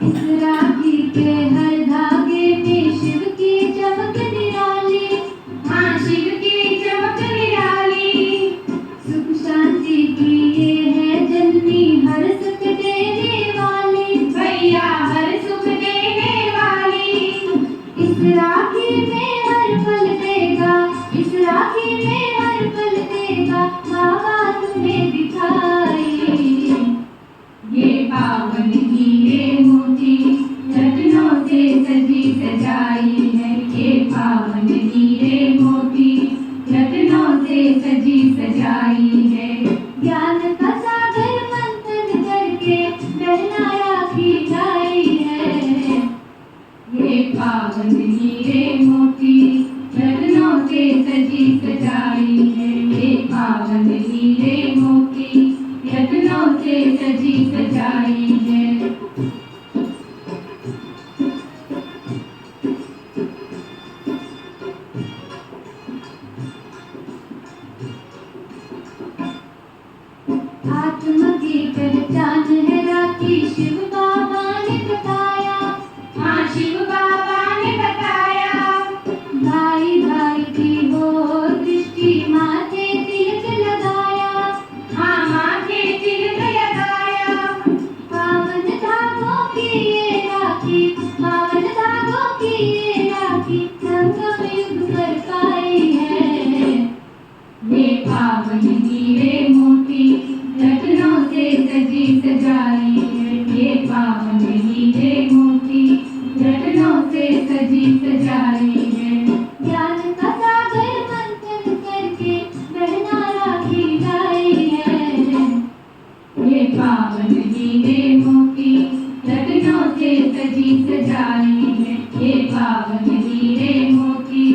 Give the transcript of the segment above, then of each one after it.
इस राखी के हर धागे में शिव की चमक निराली, हाँ शिव की चमक निराली। सुख शांति की ये है जननी, हर सुख देने वाली, भैया हर सुख देने वाली। इस राखी में हर पल देगा, इस राखी में हर पल देगा बाबा तुम्हें दिखाई। ये पावन हीरे मोती रत्नों से सजी सजाई है, ये पावन हीरे मोती रत्नों से सजी सजाई है। ज्ञान का सागर मंथन करके बहना राखी लाई है। ये पावन हीरे मोती रत्नों से सजी सजाई है, ये पावन हीरे मोती रत्नों से सजी सजाई है। आत्मा की पहचान है राखी, शिव बाबा ने बताया, हाँ शिव बाबा ने बताया। भाई भाई की हो दृष्टि, माथे तिलक लगाया, हाँ माथे तिलक लगाया। पावन धागों की ये राखी, पावन धागों की ये राखी संगम युग कर पाई है। ये पावन हीरे मोती रत्नों से सजी सजाई है, ये पावन हीरे मोती रत्नों से सजी सजाई है। ज्ञान का सागर मंथन करके बहना राखी लाई है। ये पावन हीरे मोती रत्नों से सजी सजाई है, ये पावन हीरे मोती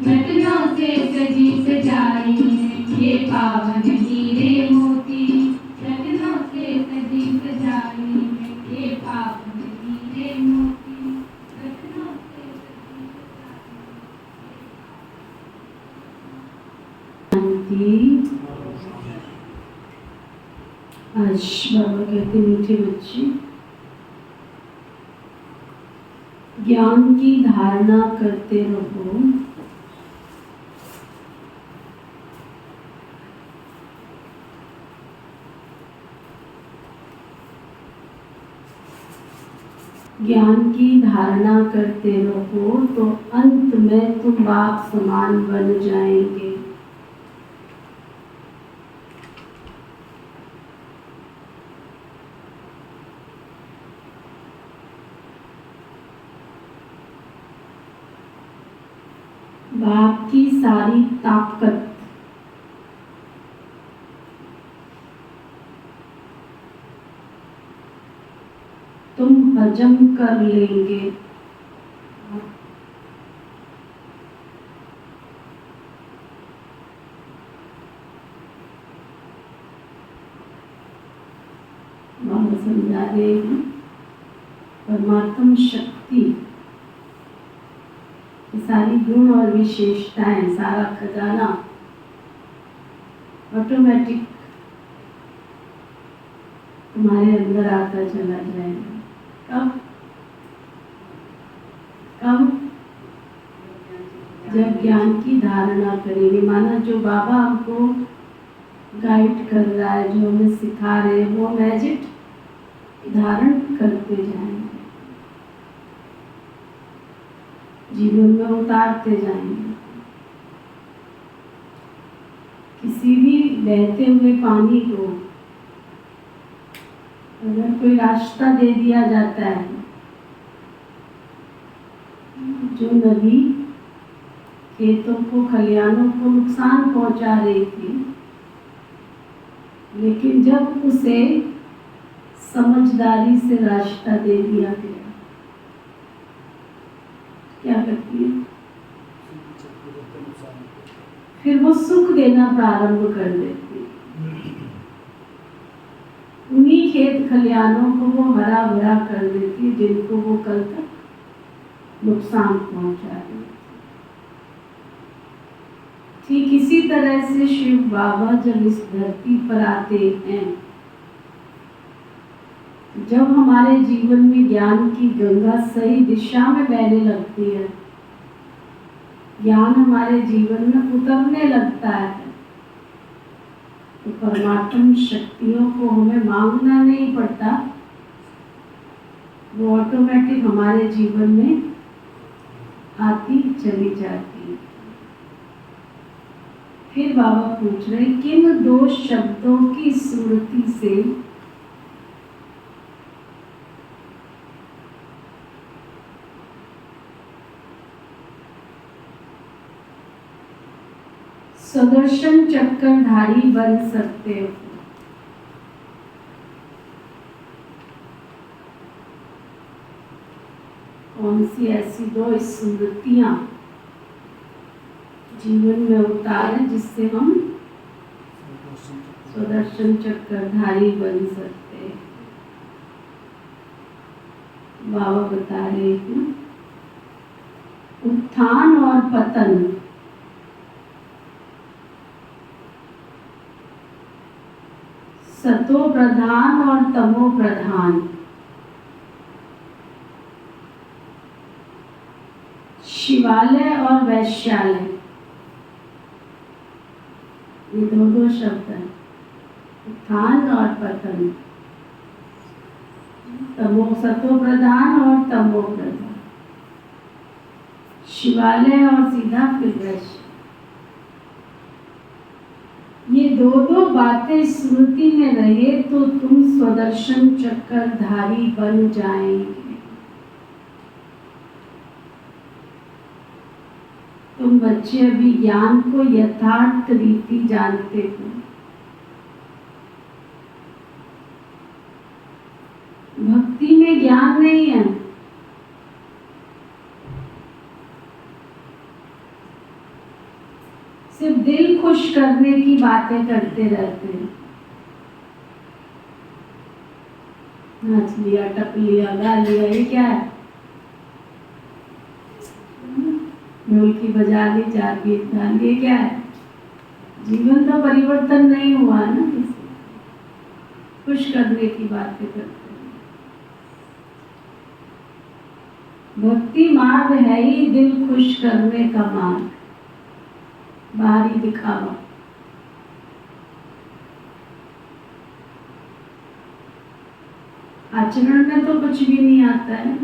रत्नों से सजी सजाई है। ये पावन हीरे मोती रत्नों से सजी सजाई है, ये पावन हीरे मोती रत्नों से सजी शांति। आज बाबा कहते मीठे बच्चे, ज्ञान की धारणा करते रहो, ज्ञान की धारणा करते रहो तो अंत में तुम बाप समान बन जाएंगे। बाप की सारी ताकत तुम हजम कर लेंगे। बाबा समझा रहे हैं परमात्म शक्ति की सारी गुण और विशेषताएं, सारा खजाना ऑटोमेटिक तुम्हारे अंदर आता चला जाएगा। कब कब? जब ज्ञान की धारणा करेंगे। माना जो बाबा हमको गाइड कर रहा है, जो हमें सिखा रहे हैं, वो मैजिक धारण करते जाएंगे, जीवन में उतारते जाएंगे। किसी भी बहते हुए पानी को अगर कोई रास्ता दे दिया जाता है, जो नदी खेतों को, खलिहानों को नुकसान पहुंचा रही थी, लेकिन जब उसे समझदारी से रास्ता दे दिया गया, क्या करती है? फिर वो सुख देना प्रारंभ कर देती है। उन्हीं खेत खलिहानों को वो हरा भरा कर देती है जिनको वो कल तक नुकसान पहुंचा रही थी। ठीक इसी तरह से शिव बाबा जब इस धरती पर आते हैं जब हमारे जीवन में ज्ञान की गंगा सही दिशा में बहने लगती है, ज्ञान हमारे जीवन में उतरने लगता है, तो परमात्म शक्तियों को हमें मांगना नहीं पड़ता, वो ऑटोमेटिक हमारे जीवन में आती चली जाती है। फिर बाबा पूछ रहे, किन दो शब्दों की स्मृति से सुदर्शन चक्रधारी बन सकते हो? कौन सी ऐसी दो स्मृतियां जीवन में उतारे जिससे हम सुदर्शन चक्रधारी बन सकते हैं? बाबा बता रहे हैं, उत्थान और पतन, सतो प्रधान और तमो प्रधान, शिवालय और वैश्यालय, ये दो शब्द हैं, उत्थान और पतन, तमो सतो प्रधान और तमो प्रधान, शिवालय और सीधा फिर वैश्य। ये दो बातें स्मृति में रहे तो तुम स्वदर्शन चक्रधारी बन जाएंगे। तुम बच्चे अभी ज्ञान को यथार्थ रीति जानते हो। भक्ति में ज्ञान नहीं है, सिर्फ दिल खुश करने की बातें करते रहते हैं। नाच लिया, टप लिया, गा लिया, ये क्या है? ढोलकी बजा ली, चार गीत गा लिए, क्या है? जीवन तो परिवर्तन नहीं हुआ ना, खुश करने की बातें करते हैं। भक्ति मार्ग है ही दिल खुश करने का मार्ग, बाहरी दिखावा। आचरण में तो कुछ भी नहीं आता है।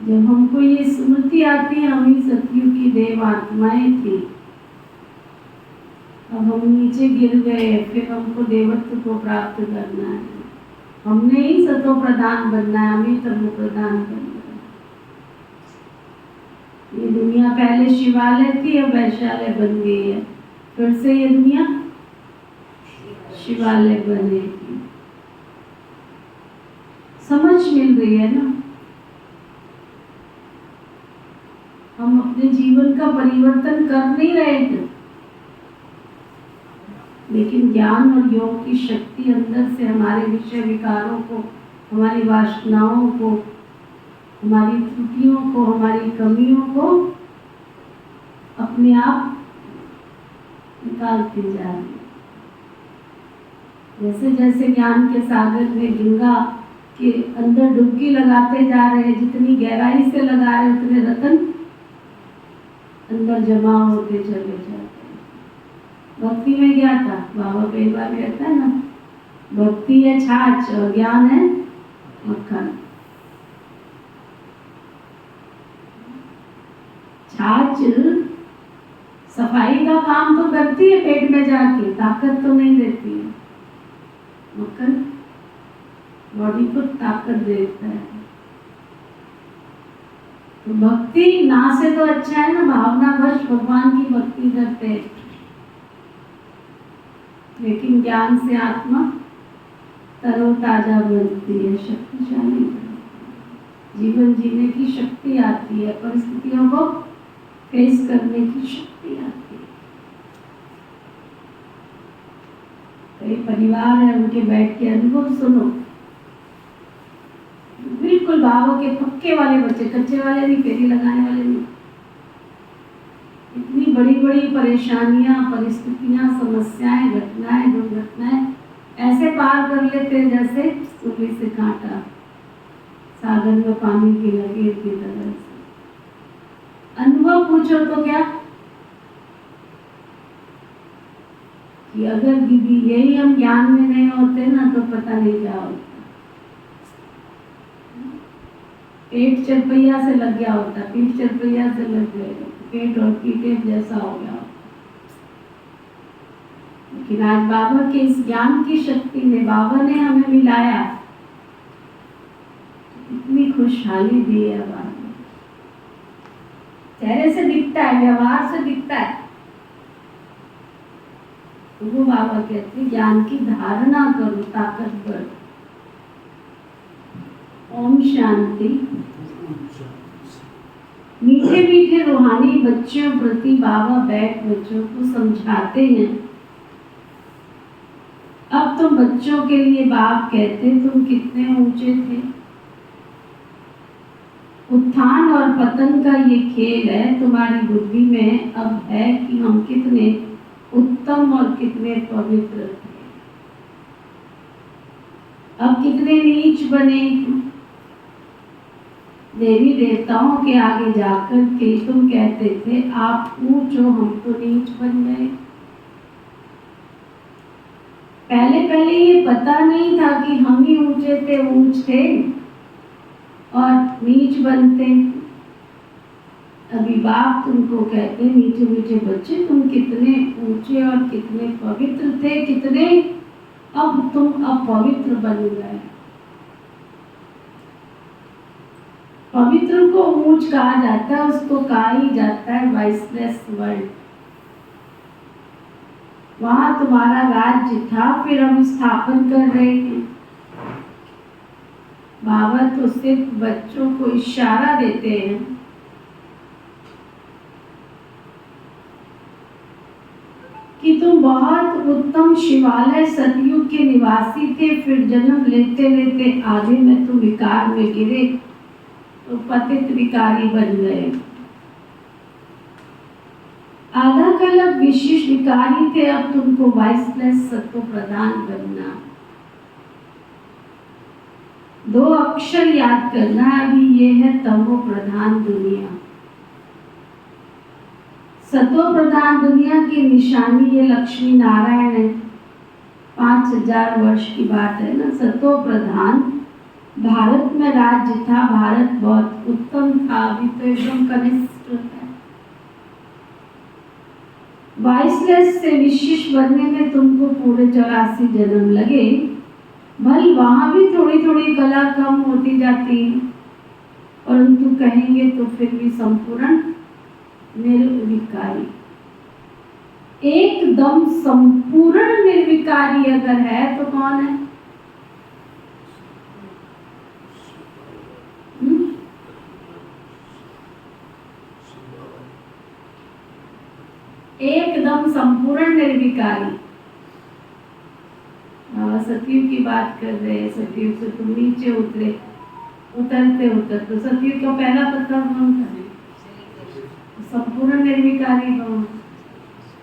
जब हमको ये स्मृति आती है, हम ही सतयुग की देव आत्माएं थी, अब हम नीचे गिर गए, फिर हमको देवत्व को प्राप्त करना है। हमने ही सतो प्रधान बनना है, हम ही तमो प्रधान बनना है। ये दुनिया पहले शिवालय थी, अब वैश्यालय बन गई है, फिर से ये दुनिया शिवालय बनेगी। समझ मिल रही है ना? हम अपने जीवन का परिवर्तन कर नहीं रहे थे, लेकिन ज्ञान और योग की शक्ति अंदर से हमारे विषय विकारों को, हमारी वासनाओं को, हमारी त्रुटियों को, हमारी कमियों को अपने आप निकालती जा रही है। जैसे जैसे ज्ञान के सागर में गंगा के अंदर डुबकी लगाते जा रहे हैं, जितनी गहराई से लगा रहे उतने रतन अंदर जमा होते चले जाते हैं। भक्ति में क्या था? बाबा कई बार कहता है ना, भक्ति है छाछ और ज्ञान है मक्खन। छाछ सफाई का काम तो करती है पेट में जाके, ताकत तो नहीं देती है। मक्खन बॉडी को ताकत देता है। तो भक्ति ना से तो अच्छा है ना, भावना वश भगवान की भक्ति करते हैं, लेकिन ज्ञान से आत्मा तरोताजा बनती है, शक्तिशाली बनती है, जीवन जीने की शक्ति आती है, परिस्थितियों को फेस करने की शक्ति आती है। कई परिवार है, उनके बैठ के अनुभव सुनो, बिल्कुल बाबा के पक्के वाले बच्चे, कच्चे वाले नहीं, फेरी लगाने वाले नहीं। इतनी बड़ी बड़ी परेशानियां, परिस्थितियां, समस्याएं, घटनाएं, दुर्घटनाएं ऐसे पार पार कर लेते हैं जैसे सूली से कांटा सागर में पानी की लकीर की तरह से। अनुभव पूछो तो क्या कि अगर दीदी यही हम ज्ञान में नहीं होते ना तो पता नहीं क्या होता। पेट चरपैया से लग गया होता, पीठ चरपैया से लग गए, पेट और पीठे जैसा हो गया होता। लेकिन आज बाबा के इस ज्ञान की शक्ति ने, बाबा ने हमें मिलाया, इतनी खुशहाली दी है बाबा। चेहरे से दिखता है, व्यवहार से दिखता है। तो वो बाबा कहते ज्ञान की धारणा करो ताकतवर। ओम शांति। मीठे मीठे रूहानी बच्चों प्रति बाबा बैठ बच्चों को समझाते हैं। अब तुम बच्चों के लिए बाप कहते तुम कितने ऊंचे थे। उत्थान और पतन का ये खेल है तुम्हारी बुद्धि में अब है कि हम कितने उत्तम और कितने पवित्र थे, अब कितने नीच बने। देवी देवताओं के आगे जाकर के तुम कहते थे आप ऊंच हो, हम तो नीच बन गए। पहले पहले ये पता नहीं था कि हम ही ऊंचे थे, ऊंच थे और नीच बनते। अभी बाप तुमको कहते मीठे मीठे बच्चे तुम कितने ऊंचे और कितने पवित्र थे, कितने अब तुम अपवित्र बन गए। पवित्र को ऊंच कहा जाता है, उसको कहा ही जाता है वाइसलेस वर्ल्ड। वहां तुम्हारा राज्य था, फिर हम स्थापन कर रहे थे। बाबा तो सिर्फ बच्चों को इशारा देते हैं कि तुम बहुत उत्तम शिवालय सतयुग के निवासी थे, फिर जन्म लेते लेते आधे में तुम विकार में गिरे तो पतित विकारी बन गए। आधा कल्प विशिष्ट विकारी थे, अब तुमको वाइसलेस सत्व प्रधान बनना। 2 अक्षर याद करना, अभी ये है तमो प्रधान दुनिया। सतो प्रधान दुनिया की निशानी ये लक्ष्मी नारायण है। 5000 वर्ष की बात है ना। सतो प्रधान भारत में राज्य था, भारत बहुत उत्तम था, अभी तो एकदम कनिष्ठ है। वाइसलेस से विशिष्ट बनने में तुमको पूरे 84 जन्म लगे। भले वहां भी थोड़ी थोड़ी कला कम होती जाती है, परंतु कहेंगे तो फिर भी संपूर्ण निर्विकारी, एकदम संपूर्ण निर्विकारी अगर है तो कौन है? एकदम संपूर्ण निर्विकारी। सतयुग की बात कर रहे हैं, सतयुग से तुम नीचे उतरे, उतरते उतरते सतयुग का पहला पत्थर कौन था? संपूर्ण निर्विकारी कौन?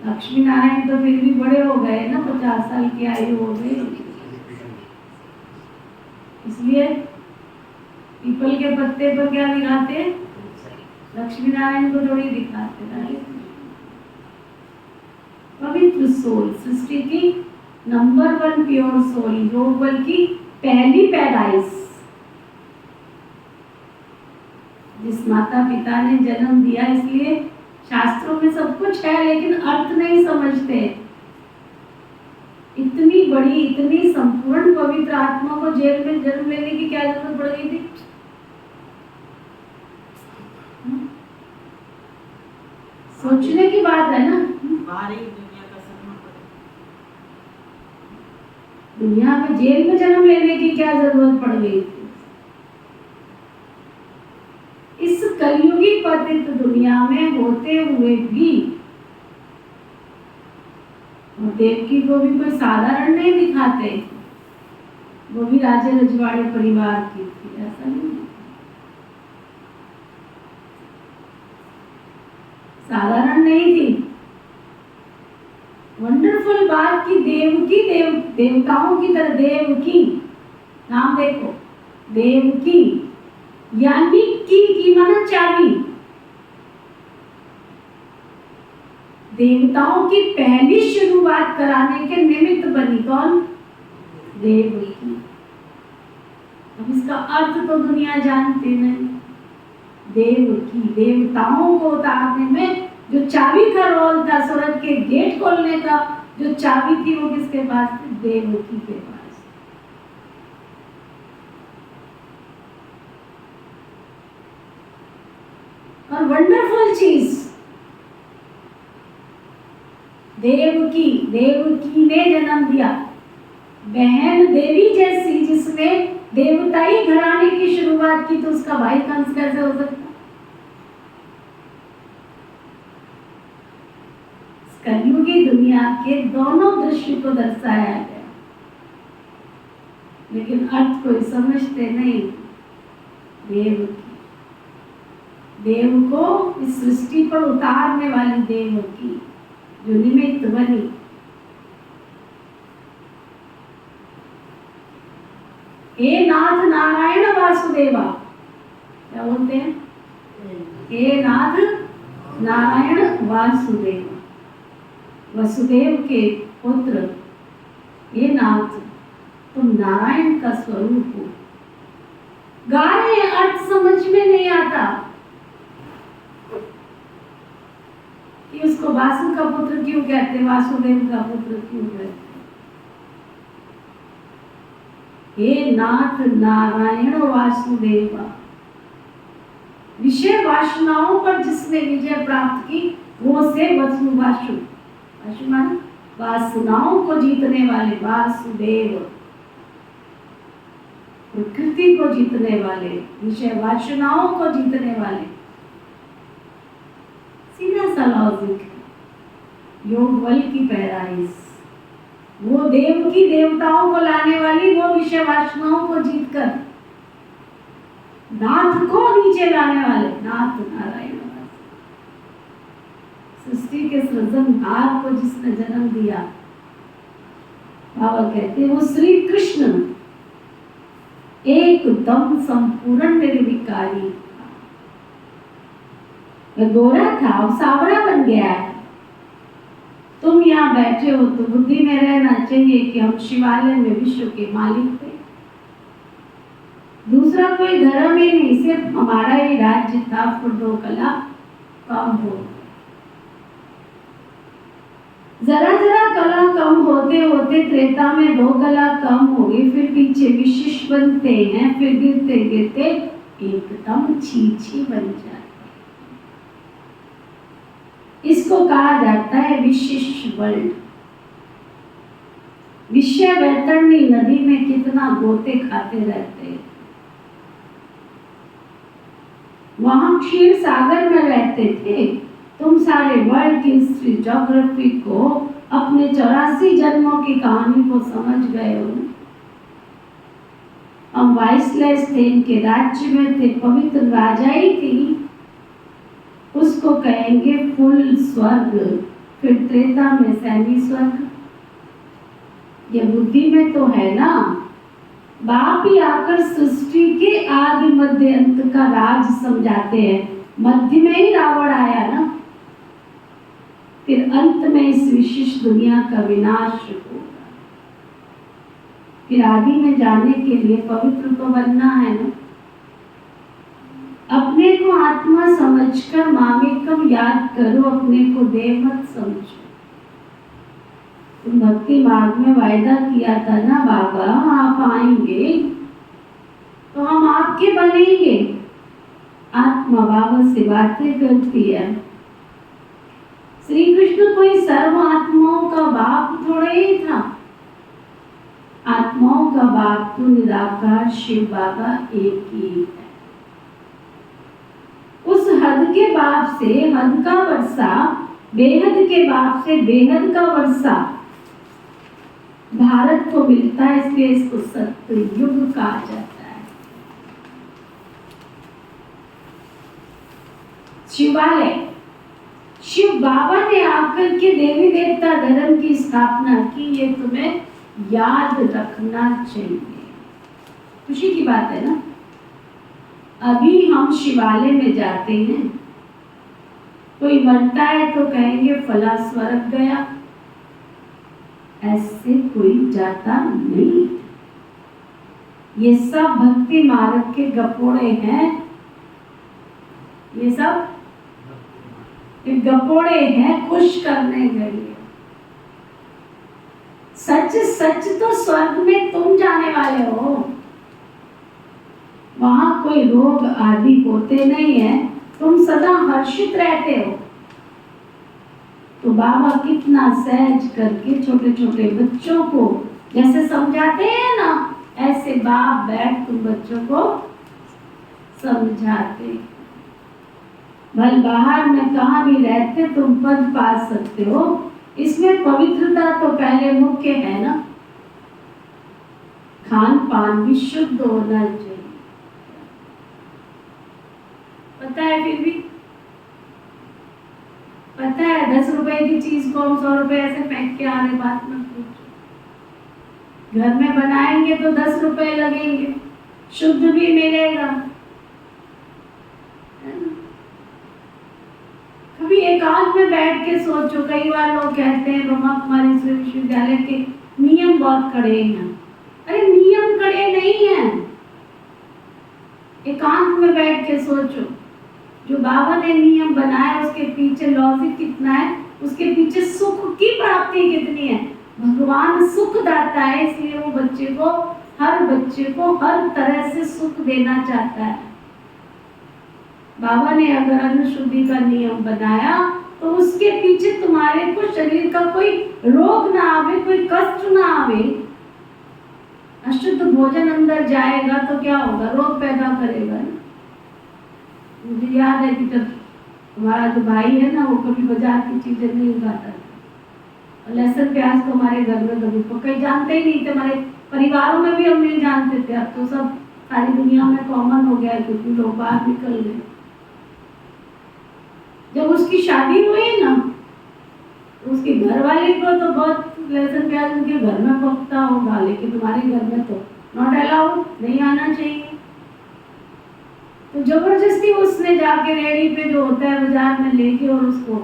लक्ष्मी नारायण तो फिर भी बड़े हो गए ना, 50 साल की आयु हो गई, इसलिए पीपल के पत्ते पर क्या दिखाते? लक्ष्मी नारायण को थोड़ी दिखाते। पवित्र सोल, सृष्टि की नंबर 1 प्योर सोल, योग बल की पहली पैदाइश, जिस माता पिता ने जन्म दिया। इसलिए शास्त्रों में सब कुछ है लेकिन अर्थ नहीं समझते। इतनी बड़ी, इतनी संपूर्ण पवित्र आत्मा को जेल में जन्म लेने की क्या जरूरत पड़ गई थी? सोचने की बात है ना। दुनिया में जेल में जन्म लेने की क्या जरूरत पड़ गई थी? इस कलयुगी पतित दुनिया में होते हुए भी, और देवकी को भी कोई साधारण नहीं दिखाते, वो भी राजे रजवाड़े परिवार की थी, ऐसा नहीं, साधारण नहीं थी, वंडरफुल वंडरफुल बात कि देवताओं की तरह देवकी, नाम देखो, देवकी यानी की माना चाबी। देवताओं की पहली शुरुआत कराने के निमित्त बनी कौन? देवकी। अब इसका अर्थ तो दुनिया जानती नहीं। देवकी, देवताओं को उतारने में जो चाबी का रोल था, स्वर्ग के गेट खोलने का जो चाबी थी, वो किसके पास थी? देवकी के पास। और वंडरफुल चीज, देवकी ने जन्म दिया, बहन देवी जैसी जिसने देवताई घराने की शुरुआत की, तो उसका भाई कंस कैसे हो सकता? कलयुगी दुनिया के दोनों दृश्य को दर्शाया गया, लेकिन अर्थ कोई समझते नहीं। देव को इस सृष्टि पर उतारने वाली देवकी जो निमित्त बनी। हे नाथ नारायण वासुदेवा, क्या बोलते हैं? हे नाथ नारायण वासुदेवा, वसुदेव के पुत्र, हे नाथ तुम नारायण का स्वरूप हो। गा रहे अर्थ समझ में नहीं आता कि उसको वासु का पुत्र क्यों कहते, वासुदेव का पुत्र क्यों कहते। हे नाथ नारायण वासुदेवा, विषय वासनाओं पर जिसने विजय प्राप्त की वो से वासु माने वासनाओं को जीतने वाले, वासुदेव प्रकृति को जीतने वाले, विषय वासनाओं को जीतने वाले। सीधा सा लॉजिक है, योग बल की पैराइज। वो देव की देवताओं को लाने वाली, वो विषय वासनाओं को जीतकर नाथ को नीचे लाने वाले, नाथ नारायण। सृष्टि के सृजनहार को जिसने जन्म दिया, बाबा कहते हैं वो श्री कृष्ण एकदम संपूर्ण निर्विकारी था। वह गोरा था, अब सावरा बन गया है। तुम यहाँ बैठे हो तो बुद्धि में रहना चाहिए कि हम शिवालय में विश्व के मालिक थे। दूसरा कोई धर्म ही नहीं, सिर्फ हमारा ही राज्य था। फिर 2 कला कम हो, जरा जरा कला कम होते होते त्रेता में 2 कला कम हो गई, फिर पीछे विशिष्ट बनते हैं, फिर गिरते गिरते एकदम छी बन जाते। इसको कहा जाता है विशिष्ट वर्ल्ड। विषय वैतरणी नदी में कितना गोते खाते रहते हैं, वहां क्षीर सागर में रहते थे। तुम सारे वर्ल्ड की हिस्ट्री, ज्योग्राफी को, अपने 84 जन्मों की कहानी को समझ गए हो। हम वाइसलेस थे, इनके राज्य में थे, पवित्र राजाई थी, उसको कहेंगे फुल स्वर्ग, फिर त्रेता में सेमी स्वर्ग। ये बुद्धि में तो है ना। बाप ही आकर सृष्टि के आदि मध्य अंत का राज समझाते हैं। मध्य में ही रावण आया ना, फिर अंत में इस विशिष्ट दुनिया का विनाश होगा। फिर आदि में जाने के लिए पवित्र तो बनना है ना। अपने को आत्मा समझकर मामेकम याद करो, अपने को देव मत समझो। तुम भक्ति मार्ग में वायदा किया था ना बाबा, आप आएंगे तो हम आपके बनेंगे। आत्मा बाबा से बातें करती है। श्री कृष्ण कोई सर्व आत्माओं का बाप थोड़ा ही था। आत्माओं का बाप तो निराकार शिव बाबा एक ही है। उस हद के बाप से हद का वर्षा, बेहद के बाप से बेहद का वर्षा भारत को मिलता है, इसलिए इसको सत्ययुग कहा जाता है। शिवालय, शिव बाबा ने आकर के देवी देवता धर्म की स्थापना की, ये तुम्हें याद रखना चाहिए। खुशी की बात है ना। अभी हम शिवालय में जाते हैं, कोई मरता है तो कहेंगे फला स्वर्ग गया, ऐसे कोई जाता नहीं। ये सब भक्ति मार्ग के गपोड़े हैं, ये सब गपोड़े हैं खुश करने के लिए। सच सच तो स्वर्ग में तुम जाने वाले हो, वहां कोई रोग आदि होते नहीं है, तुम सदा हर्षित रहते हो। तो बाबा कितना सहज करके छोटे छोटे बच्चों को जैसे समझाते हैं ना, ऐसे बाप बैठ तुम बच्चों को समझाते। भल बाहर में कहाँ भी रहते तुम पद पा सकते हो। इसमें पवित्रता तो पहले मुख्य है ना, खान पान भी शुद्ध होना चाहिए। पता है, फिर भी पता है 10 रुपए की चीज को हम 100 रुपए ऐसे फेंक के आ रहे, बात मत पूछो। घर में बनाएंगे तो 10 रुपए लगेंगे, शुद्ध भी मिलेगा। कभी एकांत में बैठ के सोचो। कई बार लोग कहते हैं ब्रह्मा कुमारी विश्वविद्यालय के नियम बहुत कड़े हैं। अरे नियम कड़े नहीं हैं, एकांत में बैठ के सोचो। जो बाबा ने नियम बनाया उसके पीछे लॉजिक कितना है, उसके पीछे सुख की प्राप्ति कितनी है। भगवान सुख दाता है, इसलिए वो हर बच्चे को हर तरह से सुख देना चाहता है। बाबा ने अगर अन्न शुद्धि का नियम बनाया तो उसके पीछे तुम्हारे को शरीर का कोई रोग ना आवे, कोई कष्ट ना आवे। अशुद्ध भोजन अंदर जाएगा तो क्या होगा, रोग पैदा करेगा। मुझे याद है कि जब हमारा जो भाई है ना, वो कभी बाजार की चीजें नहीं खाता था। लहसुन प्याज तो हमारे घर में कभी कई जानते ही नहीं थे, हमारे परिवारों में भी हम नहीं जानते थे। अब तो सब सारी दुनिया में कॉमन हो गया है, क्योंकि लोग बाहर निकल गए। जब उसकी शादी हुई ना, तो उसके घर वाले को तो बहुत लहसुन प्याज उनके घर में पकता होगा, लेकिन तुम्हारे घर में तो नॉट अलाउड, नहीं आना चाहिए। तो जबरदस्ती उसने जाके रेडी पे जो होता है बाजार में लेके और उसको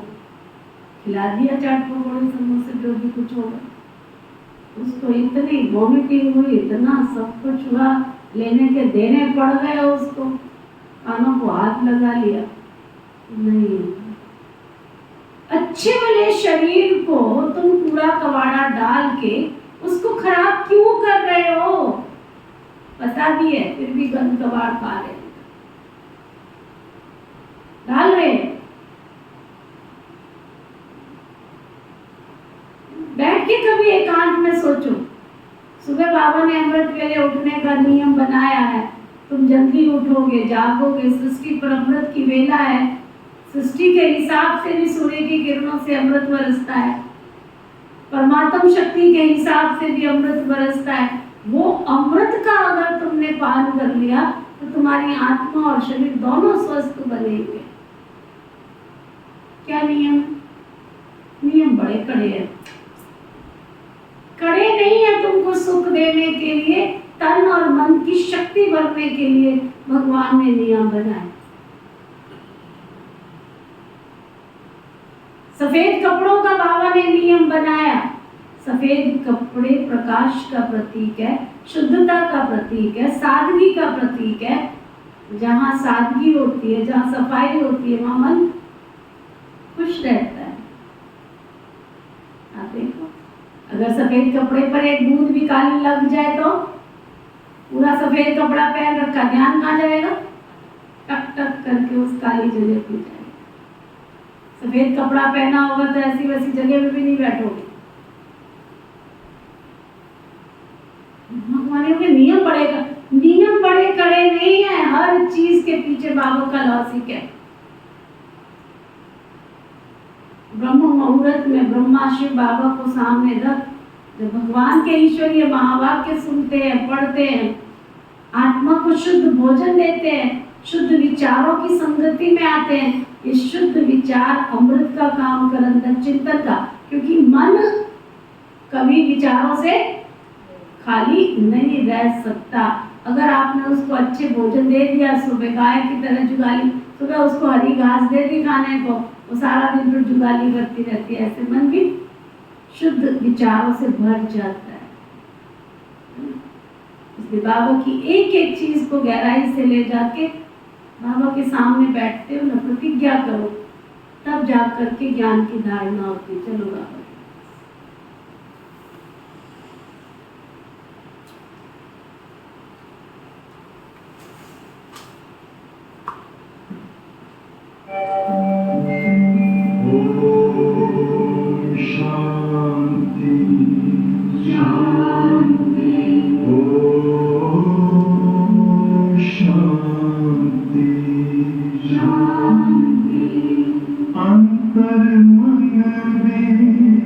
खिला दिया, चाट पकौड़े समोसे जो भी कुछ होगा। उसको इतनी वॉमिटिंग हुई, इतना सब कुछ हुआ, लेने के देने पड़ गए उसको, कानों को हाथ लगा लिया। नहीं, अच्छे वाले शरीर को तुम कूड़ा कबाड़ा डाल के उसको खराब क्यों कर रहे हो? पता भी है फिर भी गंद कबाड़ खा रहे, डाल रहे। बैठ के कभी एकांत में सोचो। सुबह बाबा ने अमृत वेले उठने का नियम बनाया है, तुम जल्दी उठोगे, जागोगे। सृष्टि पर अमृत की वेला है, सृष्टि के हिसाब से भी सूर्य की किरणों से अमृत बरसता है, परमात्म शक्ति के हिसाब से भी अमृत बरसता है। वो अमृत का अगर तुमने पान कर लिया तो तुम्हारी आत्मा और शरीर दोनों स्वस्थ बनेंगे। क्या नियम? नियम बड़े कड़े हैं। कड़े नहीं है तुमको सुख देने के लिए, तन और मन की शक्ति बढ़ने के लिए भगवान ने नियम बनाए। सफेद कपड़ों का बाबा ने नियम बनाया। सफेद कपड़े प्रकाश का प्रतीक है, शुद्धता का प्रतीक है, सादगी का प्रतीक है। जहाँ सादगी होती है, जहाँ सफाई होती है, वहाँ मन खुश रहता है। आप देखो, अगर सफेद कपड़े पर एक बूंद भी काली लग जाए तो पूरा सफेद कपड़ा पहन रखा, ध्यान कहाँ जाएगा? टक टक करके उस काली जगह पे जाएगा। सफेद कपड़ा पहना होगा तो ऐसी वैसी जगह में भी नहीं बैठोगे। भगवान के नियम बड़े कड़े नहीं है, हर चीज के पीछे बाबा का लॉजिक है। ब्रह्म मुहूर्त में ब्रह्मा शिव बाबा को सामने रख, जब भगवान के ईश्वरीय महावाक्य सुनते हैं, पढ़ते हैं, आत्मा को शुद्ध भोजन देते हैं, शुद्ध विचारों की संगति में आते हैं, ये शुद्ध विचार अमृत का काम कर अंदर चिंतन का, क्योंकि मन कभी विचारों से खाली नहीं रह सकता। अगर आपने उसको अच्छे भोजन दे दिया, सुबह गाय की तरह जुगाली, सुबह उसको हरी घास दे दी खाने को, वो सारा दिन फिर जुगाली करती रहती है। ऐसे मन भी शुद्ध विचारों से भर जाता है। इसलिए बाबा की एक एक चीज को गहराई से ले जाके बाबा के सामने बैठते हो ना, प्रतिज्ञा करो, तब जा करके ज्ञान की धारणा होती। चलो बाबा अंतर मन में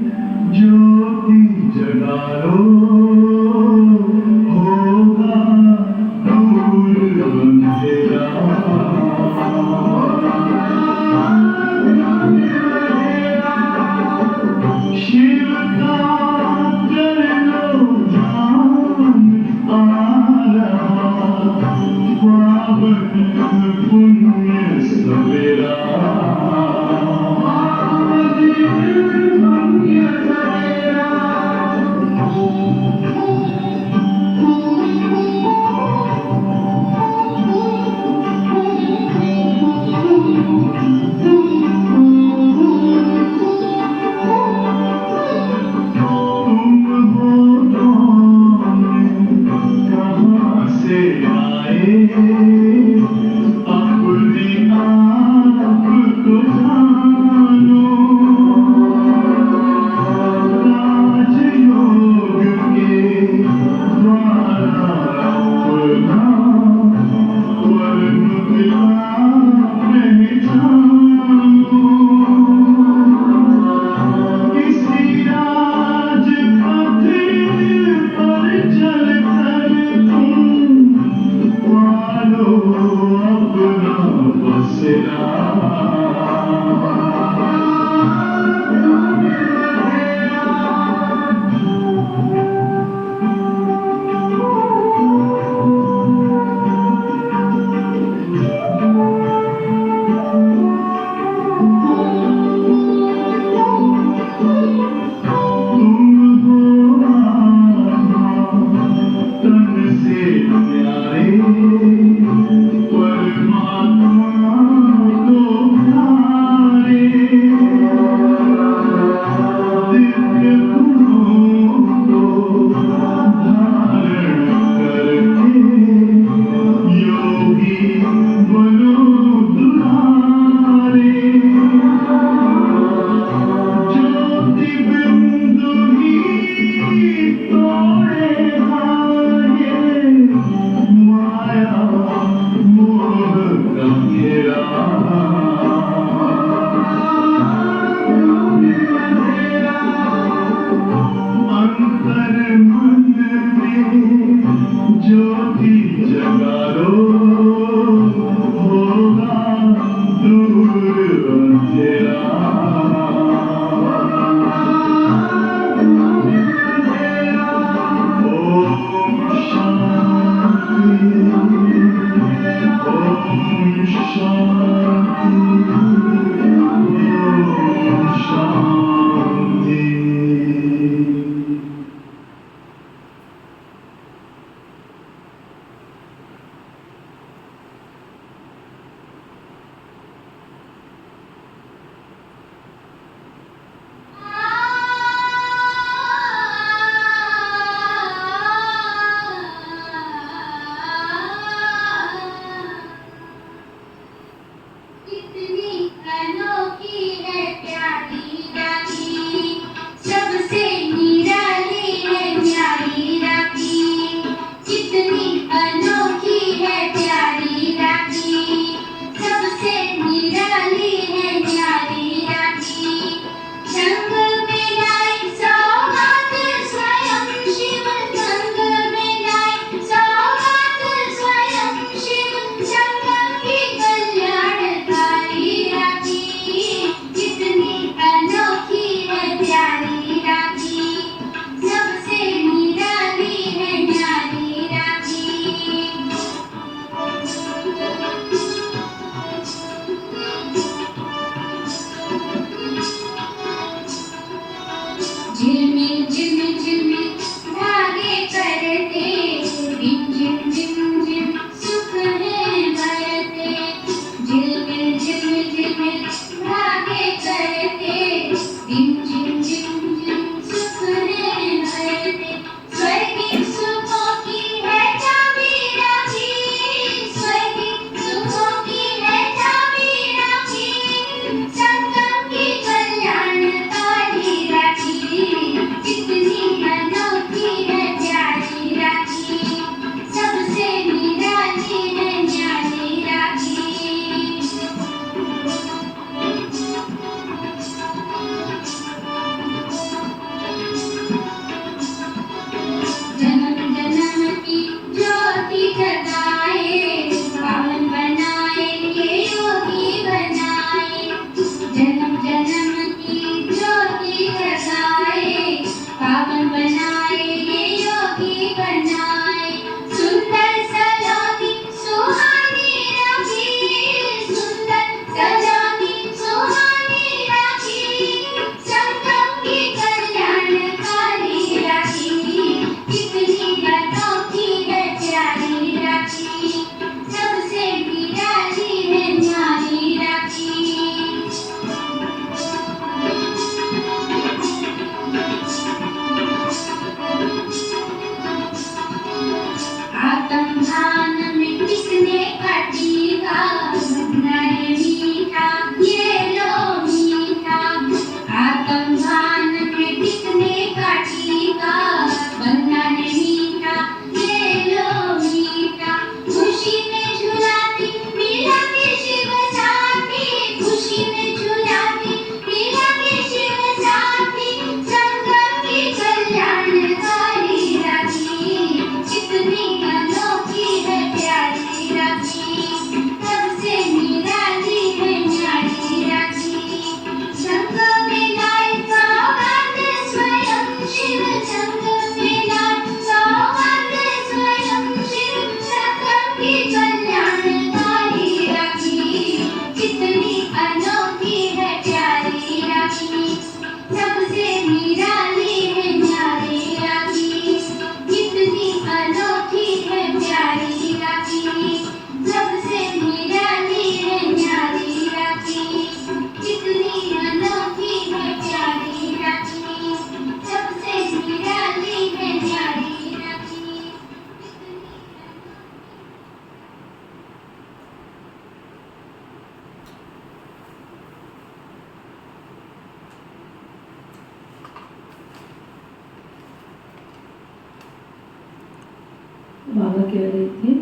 बाबा कह रहे थे,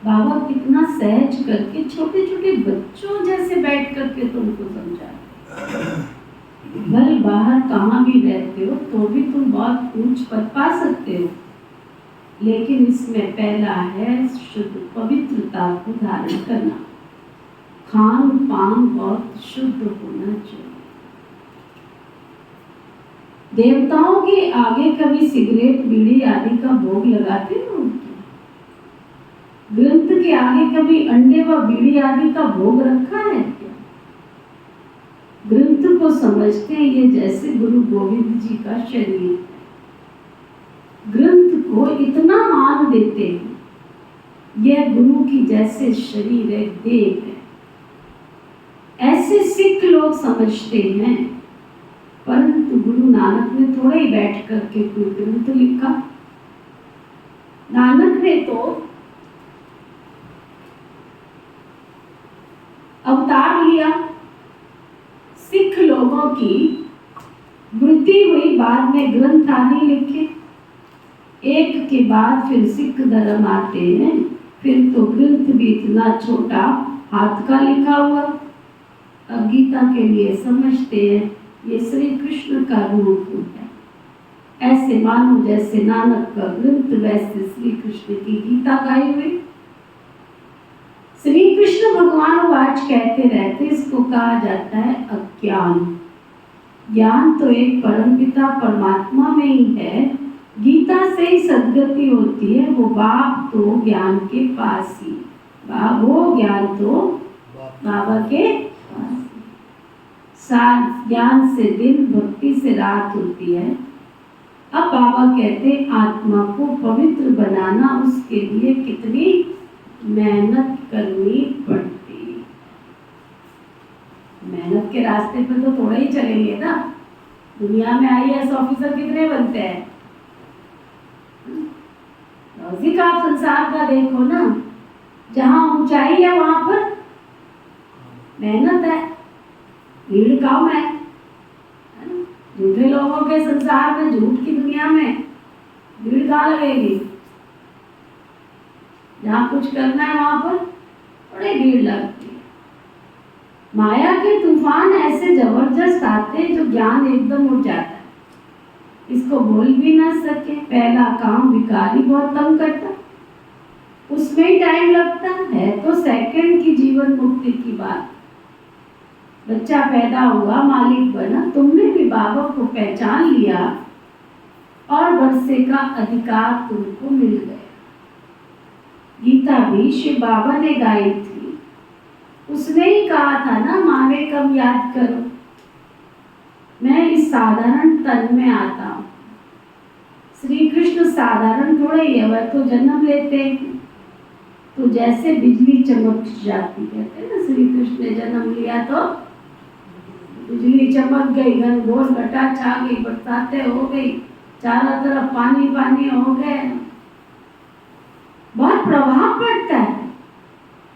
बाबा कितना सहज करके छोटे छोटे बच्चों जैसे बैठ करके तुमको समझा। भले बाहर कहाँ भी रहते हो तो भी तुम बहुत ऊंच पद पा सकते हो, लेकिन इसमें पहला है शुद्ध पवित्रता को धारण करना। खान पान बहुत शुद्ध होना चाहिए। देवताओं के आगे कभी सिगरेट बीड़ी आदि का भोग लगाते हो? ग्रंथ के आगे कभी अंडे व बीड़ी आदि का भोग रखा है क्या? ग्रंथ को समझते हैं ये जैसे गुरु गोविंद जी का शरीर है। ग्रंथ को इतना मान देते हैं, यह गुरु की जैसे शरीर है, देह है। ऐसे सिख लोग समझते हैं, परंतु गुरु नानक ने थोड़ा ही बैठ करके कोई ग्रंथ लिखा। नानक ने तो अवतार लिया, सिख लोगों की वृत्ति हुई, बाद में ग्रंथ आदि लिखे। एक के बाद फिर सिख धर्म आते हैं, फिर तो ग्रंथ भी इतना छोटा हाथ का लिखा हुआ। अब गीता के लिए समझते हैं ये श्री कृष्ण का रूप है। ऐसे मानो जैसे नानक का ग्रंथ वैसे श्री कृष्ण की गीता गाई हुई। श्री कृष्ण भगवान वाच कहते रहते, इसको कहा जाता है अज्ञान। ज्ञान तो एक परमपिता परमात्मा में ही है, गीता से ही सद्गति होती है। वो बाप तो ज्ञान के पास ही, वो ज्ञान तो बाबा के पास। ज्ञान से दिन, भक्ति से रात होती है। अब बाबा कहते आत्मा को पवित्र बनाना, उसके लिए कितनी मेहनत करनी पड़ती। मेहनत के रास्ते पे तो थोड़ा ही चलेंगे ना। दुनिया में आईएएस ऑफिसर कितने बनते हैं? उसी का आप संसार का देखो ना, जहां ऊंचाई है वहां पर मेहनत है, भीड़ कम है। झूठे लोगों के संसार में, झूठ की दुनिया में भीड़ कहाँ लगेगी? जहाँ कुछ करना है वहां पर बड़ी भीड़ लगती है। माया के तूफान ऐसे जबरदस्त आते हैं जो ज्ञान एकदम उठ जाता है, इसको बोल भी ना सके। पहला काम भिखारी बहुत तंग करता, उसमें ही टाइम लगता है। तो सेकंड की जीवन मुक्ति की बात। बच्चा पैदा हुआ, मालिक बना, तुमने भी बाबा को पहचान लिया और वर्षे का अधिकार तुमको मिल गया। गीता भी शिव बाबा ने गाई थी, उसने ही कहा था ना, मारे कब याद करो, मैं इस साधारण तन में आता हूँ। श्री कृष्ण साधारण थोड़े ही है, वह तो जन्म लेते हैं तो जैसे बिजली चमक जाती, कहते हैं ना, श्री कृष्ण ने जन्म लिया तो बिजली चमक गई, घनघोर घटा छा गई, बरसातें हो गई, चारों तरफ पानी पानी हो गए, बहुत प्रभाव पड़ता है।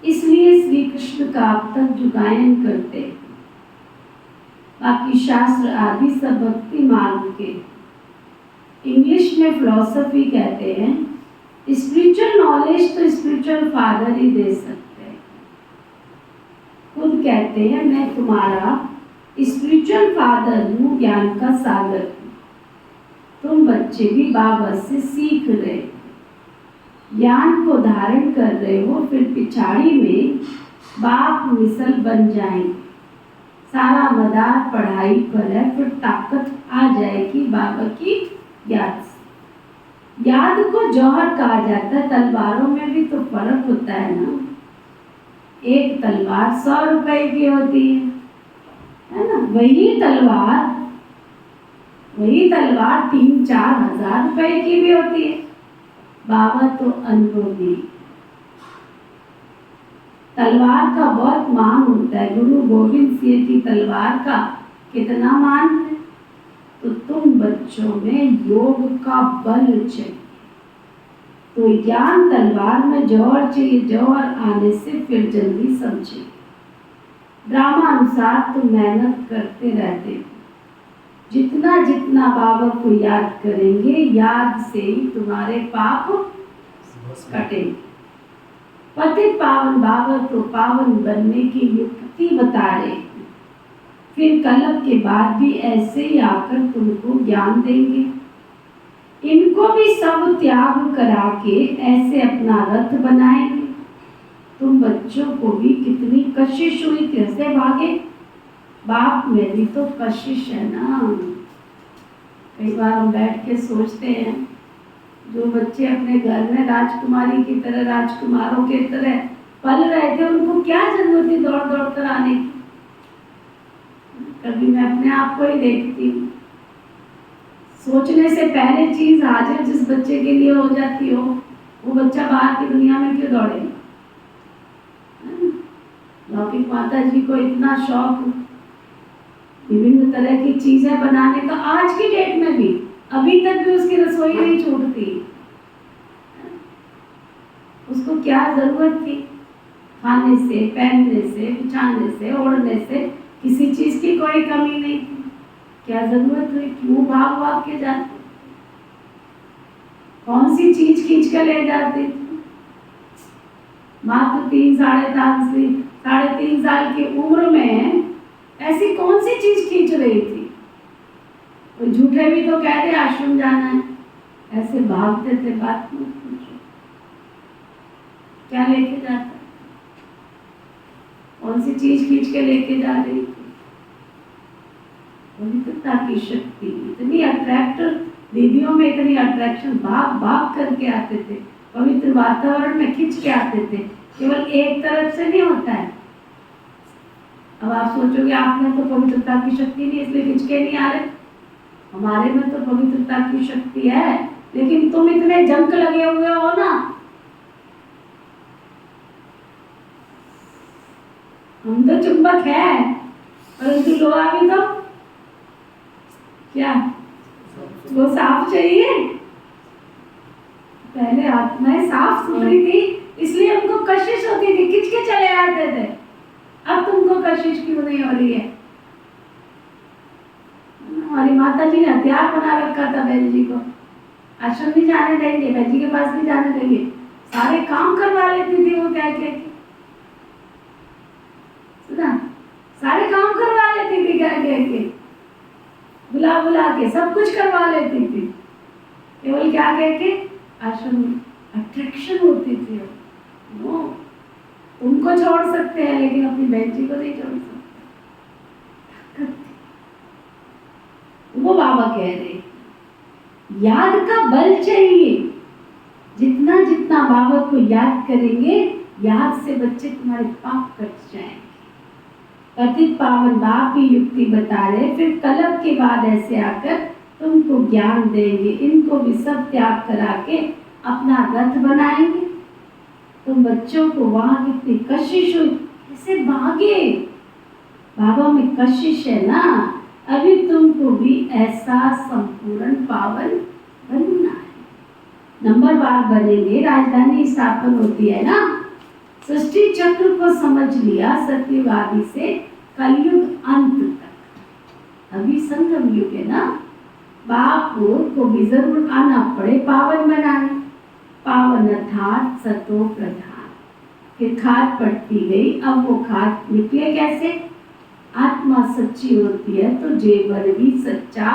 इसलिए श्री कृष्ण का अब तक जो गायन करते, बाकी शास्त्र आदि सब भक्ति मार्ग के, इंग्लिश में फिलॉसफी कहते हैं। स्पिरिचुअल नॉलेज तो स्पिरिचुअल फादर ही दे सकते हैं। खुद कहते हैं मैं तुम्हारा स्पिरिचुअल फादर हूँ, ज्ञान का सागर हूँ। तुम बच्चे भी बाबा से सीख रहे हो, ज्ञान को धारण कर रहे हो, फिर पिछाड़ी में बाप मिसल बन जाएंगे। सारा मदार पढ़ाई पर है, फिर ताकत आ जाएगी बाबा की याद से। याद को जौहर कहा जाता है। तलवारों में भी तो फर्क होता है ना। एक तलवार 100 रुपए की होती है ना, वही तलवार 3-4 हजार रुपए की भी होती है। बाबा तो अनुभवी। तलवार का बहुत मान होता है। गुरु गोविंद सिंह की तलवार का कितना मान है? तो तुम बच्चों में योग का बल चाहिए। तो ज्ञान तलवार में जौहर चाहिए, जौहर आने से फिर जल्दी समझे। ड्रामा अनुसार तुम मेहनत करते रहते हो, जितना जितना बाबा को याद करेंगे, याद से ही तुम्हारे पाप कटेंगे। पतित पावन बाबा तो पावन बनने की युक्ति बता रहे हैं। फिर कलप के बाद भी ऐसे ही आकर तुमको ज्ञान देंगे। इनको भी सब त्याग करा के ऐसे अपना रथ बनाएंगे। तुम बच्चों को भी कितनी कशिश हुई, कैसे भागे। बाप में भी तो कशिश है ना। कई बार हम बैठ के सोचते हैं, जो बच्चे अपने घर में राजकुमारी की तरह, राजकुमारों की तरह पल रहे थे, उनको क्या जरूरत थी दौड़ दौड़ कर आने की। कभी मैं अपने आप को ही देखती हूँ, सोचने से पहले चीज हाजिर जिस बच्चे के लिए हो जाती हो, वो बच्चा बाहर की दुनिया में क्यों दौड़ेगा। लौकिक माता जी को इतना शौक विभिन्न तरह की चीजें बनाने का, आज की डेट में भी अभी तक भी उसकी रसोई नहीं छूटती। उसको क्या जरूरत थी, खाने से, पहनने से, बिछाने से, ओढ़ने से, किसी चीज की कोई कमी नहीं थी। क्या जरूरत हुई, क्यों भाग भाग के जाते, कौन सी चीज खींच कर ले जाती थी। मात्र 3-3.5 साल की उम्र में ऐसी कौन सी चीज खींच रही थी। तो झूठे भी तो कह दे आश्रम जाना है, ऐसे भागते थे। बात मत पूछो, क्या लेके जाता, कौन सी चीज खींच के लेके जा रही थी। पवित्रता की शक्ति इतनी अट्रैक्टर, दीदियों में इतनी अट्रैक्शन, भाग भाग करके आते थे, पवित्र वातावरण में खींच के आते थे। केवल एक तरफ से नहीं होता है। अब आप सोचोगे आप में तो पवित्रता की शक्ति नहीं, इसलिए खींच के नहीं आ रहे। हमारे में तो पवित्रता की शक्ति है, लेकिन तुम इतने जंक लगे हुए हो ना। हम तो चुंबक है, परंतु लोहा भी तो क्या, वो साफ चाहिए। पहले आत्माएं साफ सुथरी थी, इसलिए उनको कशिश होती थी, खिंच के चले आते थे। अब तुमको कशिश क्यों नहीं हो रही है। हमारी माता जी ने हथियार बना रखा था बहन जी को, आश्रम नहीं जाने देंगे, बहन जी के पास नहीं जाने देंगे, सारे काम करवा लेती थी वो कह के। सुना, सारे काम करवा लेती थी कह के, बुला बुला के सब कुछ करवा लेती थी। केवल क्या कह के, आश्रम में अट्रैक्शन होती थी। वो तुमको छोड़ सकते हैं, लेकिन अपनी बहन जी को नहीं छोड़ सकते। वो बाबा कह रहे याद का बल चाहिए। जितना जितना बाबा को याद करेंगे, याद से बच्चे तुम्हारे पाप कट जाएंगे। पतित पावन बाप की युक्ति बता रहे, फिर कलप के बाद ऐसे आकर तुमको ज्ञान देंगे। इनको भी सब त्याग करा के अपना रथ बनाएंगे। तुम बच्चों को वहां कितनी कशिश हुई, कैसे भागे। बाबा में कशिश है ना, अभी तुमको भी ऐसा संपूर्ण पावन बनना है। नंबर बार बनेंगे, राजधानी स्थापन होती है ना। सृष्टि चक्र को समझ लिया, सतयुग आदि से कलयुग अंत तक। अभी संगम युग है ना। बाप को भी जरूर आना पड़े पावन बनाने। पावन अर्थात सतो प्रधान। फिर खाद पड़ती गई, अब वो खाद निकले कैसे। आत्मा सच्ची होती है तो जेवर भी सच्चा,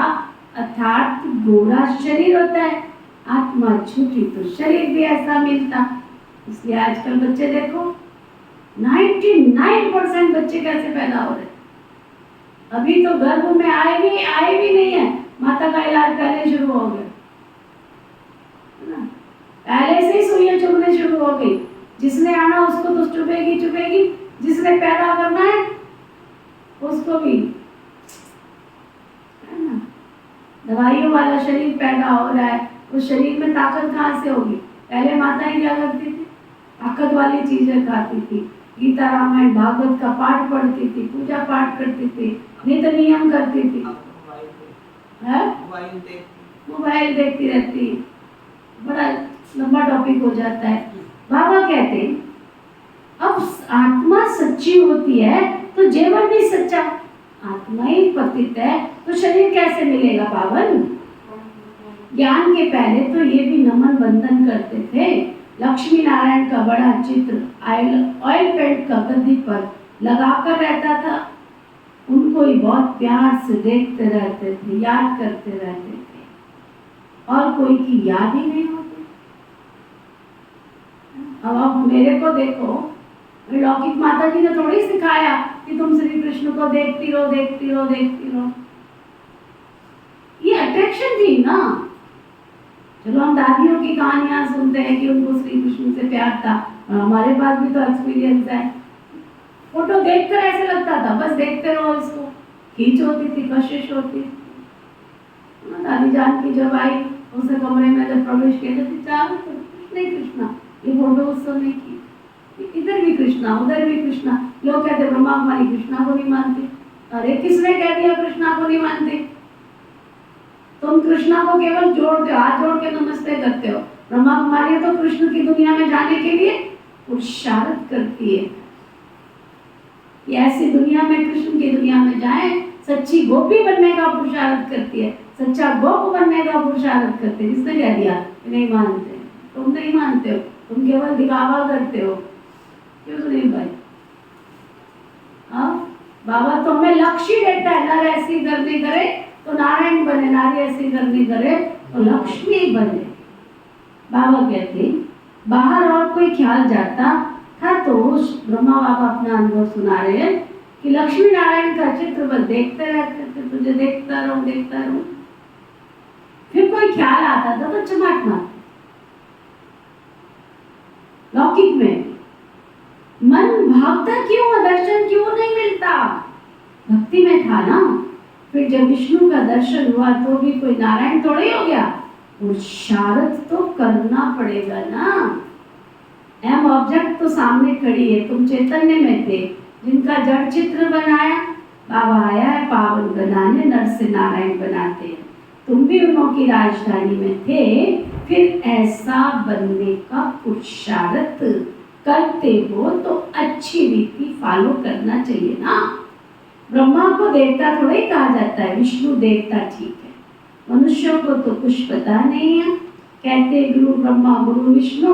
अर्थात गोरा शरीर होता है। आत्मा झूठी तो शरीर भी ऐसा मिलता। इसलिए आजकल बच्चे देखो, 99% बच्चे कैसे पैदा हो रहे। अभी तो गर्भ में आए भी नहीं है, माता का इलाज पहले शुरू हो गया, पहले से ही सुइयां चुभने शुरू हो गई। जिसने आना उसको तो चुभेगी, जिसने पैदा करना है उसको भी, है ना। दवाइयों वाला शरीर पैदा हो रहा है, उस शरीर में ताकत कहाँ से होगी। पहले माताएं क्या करती थी, ताकत वाली चीजें खाती थी, गीता रामायण भागवत का पाठ पढ़ती थी, पूजा पाठ करती थी, नित्य नियम करती थी। मोबाइल देखती रहती, बड़ा लंबा टॉपिक हो जाता है। बाबा कहते अब आत्मा सच्ची होती है तो जेवर भी सच्चा। आत्मा ही पतित है तो शरीर कैसे मिलेगा पावन? ज्ञान के पहले तो ये भी नमन बंधन करते थे। लक्ष्मी नारायण का बड़ा चित्र ऑयल पेंट का गद्दी पर लगाकर रहता था, उनको ही बहुत प्यार से देखते रहते थे, याद करते रहते थे, और कोई की याद ही नहीं होती। अब आप मेरे को देखो, लौकिक माता जी ने थोड़ी सिखाया कि तुम श्री कृष्ण को देखती रहो देखती रहो देखती रहो। ये अट्रैक्शन थी ना। चलो हम दादियों की कहानियां सुनते हैं कि उनको श्री कृष्ण से प्यार था, और हमारे पास भी तो एक्सपीरियंस है। फोटो देखकर ऐसे लगता था बस देखते रहो इसको, खींच होती थी, कशिश होती थी। दादी जान की जब आई उसे कमरे में जब प्रवेश किया तो चारों कृष्ण ही कृष्णा। ये फोटो उस समय की, इधर भी कृष्णा उधर भी कृष्णा। लोग कहते ब्रह्मा कुमारी कृष्णा को नहीं मानते। अरे किसने कह दिया कृष्णा को नहीं मानते? तुम कृष्णा को केवल जोड़ते हो, हाथ जोड़ के नमस्ते करते हो। ब्रह्मा कुमारी तो कृष्ण की दुनिया में जाने के लिए पुरुषार्थ करती है। ये ऐसी दुनिया में, कृष्ण की दुनिया में जाए, सच्ची गोपी बनने का पुरुषार्थ करती है, सच्चा गोप बनने का पुरुषार्थ करते हैं। किसने कह दिया? नहीं मानते। तुम नहीं मानते हो, तुम केवल दिखावा करते हो। क्यों सुनील भाई? बाबा तुम्हें लक्ष्य देता है, नर ऐसी करनी करे तो नारायण बने, नारी ऐसी करनी करे तो लक्ष्मी बने। बाबा कहते बाहर और कोई ख्याल जाता था तो ब्रह्मा बाबा अपना अनुभव सुना रहे हैं कि लक्ष्मी नारायण का चित्र बस देखते रहते थे, तुझे देखता रहो देखता रहो। फिर कोई ख्याल आता था तो चमाट मारते। लौकिक में मन भागता क्यों, दर्शन क्यों नहीं मिलता? भक्ति में था ना। फिर जब विष्णु का दर्शन हुआ तो भी कोई नारायण थोड़े हो गया, पुरुषार्थ तो करना पड़ेगा ना। एम ऑब्जेक्ट तो सामने खड़ी है, तुम चैतन्य में थे, जिनका जड़ चित्र बनाया, बाबा आया है पावन बनाने, नर से नारायण बनाते हैं। तुम भी उन्हों की राजधानी में थे, फिर ऐसा बनने का पुरुषार्थ करते हो तो अच्छी रीति फॉलो करना चाहिए ना। ब्रह्मा को देवता थोड़े कहा जाता है, विष्णु देवता ठीक है। मनुष्यों को तो कुछ पता नहीं है, कहते गुरु ब्रह्मा गुरु विष्णु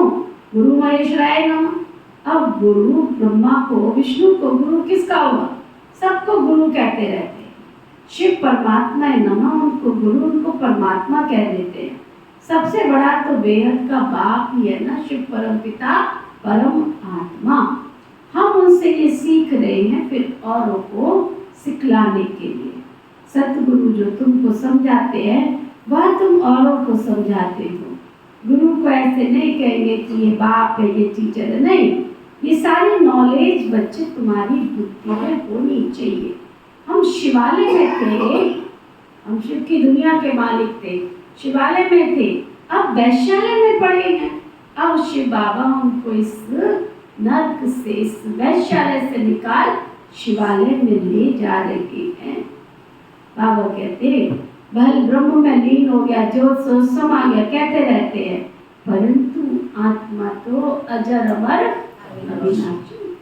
गुरु महेश्वराय नमः। अब गुरु ब्रह्मा को विष्णु को गुरु किसका हुआ? सबको गुरु कहते रहते हैं। शिव परमात्मा है नमः, उनको गुरु उनको परमात्मा कह देते हैं। सबसे बड़ा तो बेहद का बाप ही है ना, शिव परम पिता परम आत्मा। हम उनसे ये सीख रहे हैं फिर औरों को सिखलाने के लिए। सतगुरु जो तुमको समझाते हैं वह तुम औरों को समझाते हो। गुरु को ऐसे नहीं कहेंगे कि ये बाप है ये टीचर है, नहीं। ये सारी नॉलेज बच्चे तुम्हारी बुद्धि में होनी चाहिए। हम शिवालय में थे, हम शिव की दुनिया के मालिक थे, शिवालय में थे, अब वैश्यालय में पड़े हैं। अब शिव बाबा हमको इस नर्क से, इस वैश्यालय से निकाल शिवालय में ले जा रहे हैं। बाबा कहते बल ब्रह्म में लीन हो गया, जो सो समा गया, कहते रहते हैं, परंतु आत्मा तो अजर अमर अविनाशी।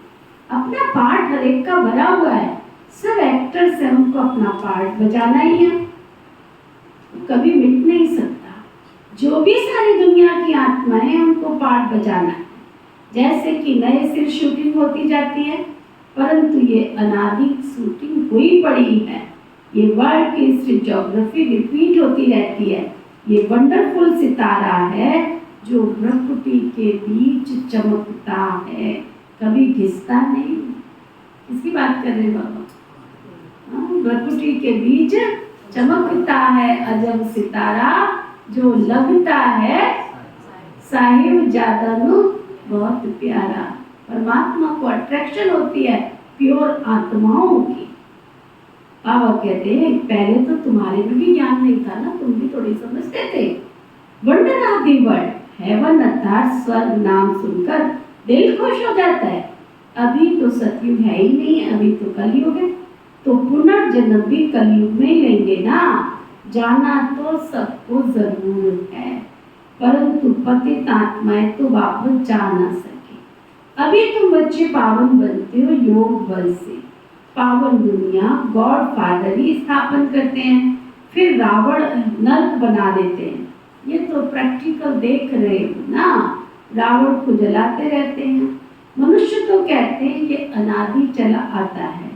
अपना पार्ट हर एक का भरा हुआ है। सब एक्टर से हमको अपना पार्ट बजाना ही है, कभी मिट नहीं सकता। जो भी सारी दुनिया की आत्माएं उनको पार्ट बजाना है। जैसे कि नए सिर शूटिंग होती जाती है, परंतु ये अनादि शूटिंग हुई पड़ी है। ये वर्ल्ड की हिस्ट्री ज्योग्राफी रिपीट होती रहती है। ये वंडरफुल सितारा है जो प्रकृति के बीच चमकता है, कभी घिसता नहीं। किसकी बात कर रहे हैं बाबा? प्रकृति के बीच चमकता है अजब सितारा, जो लगता है साहिब जादनु बहुत प्यारा। परमात्मा को अट्रैक्शन होती है प्योर आत्माओं की। बाबा कहते हैं पहले तो तुम्हारे में भी ज्ञान नहीं था ना, तुम भी थोड़ी समझते थे। Wonder of the world, heaven अर्थात स्वर्ग नाम सुनकर दिल खुश हो जाता है। अभी तो सतयुग है ही नहीं, अभी तो कलयुग है, तो पुनर्जन्म भी कलयुग में ही लेंगे ना। जाना तो सबको जरूर है, परंतु पतित आत्माएं तो वापस जा ना सके। अभी तुम बच्चे पावन बनते हो योग बल से, पावन दुनिया गॉड फादर ही स्थापन करते हैं, फिर रावण नर्क बना देते हैं। ये तो प्रैक्टिकल देख रहे हो ना, रावण को जलाते रहते हैं। मनुष्य तो कहते हैं ये अनादि चला आता है,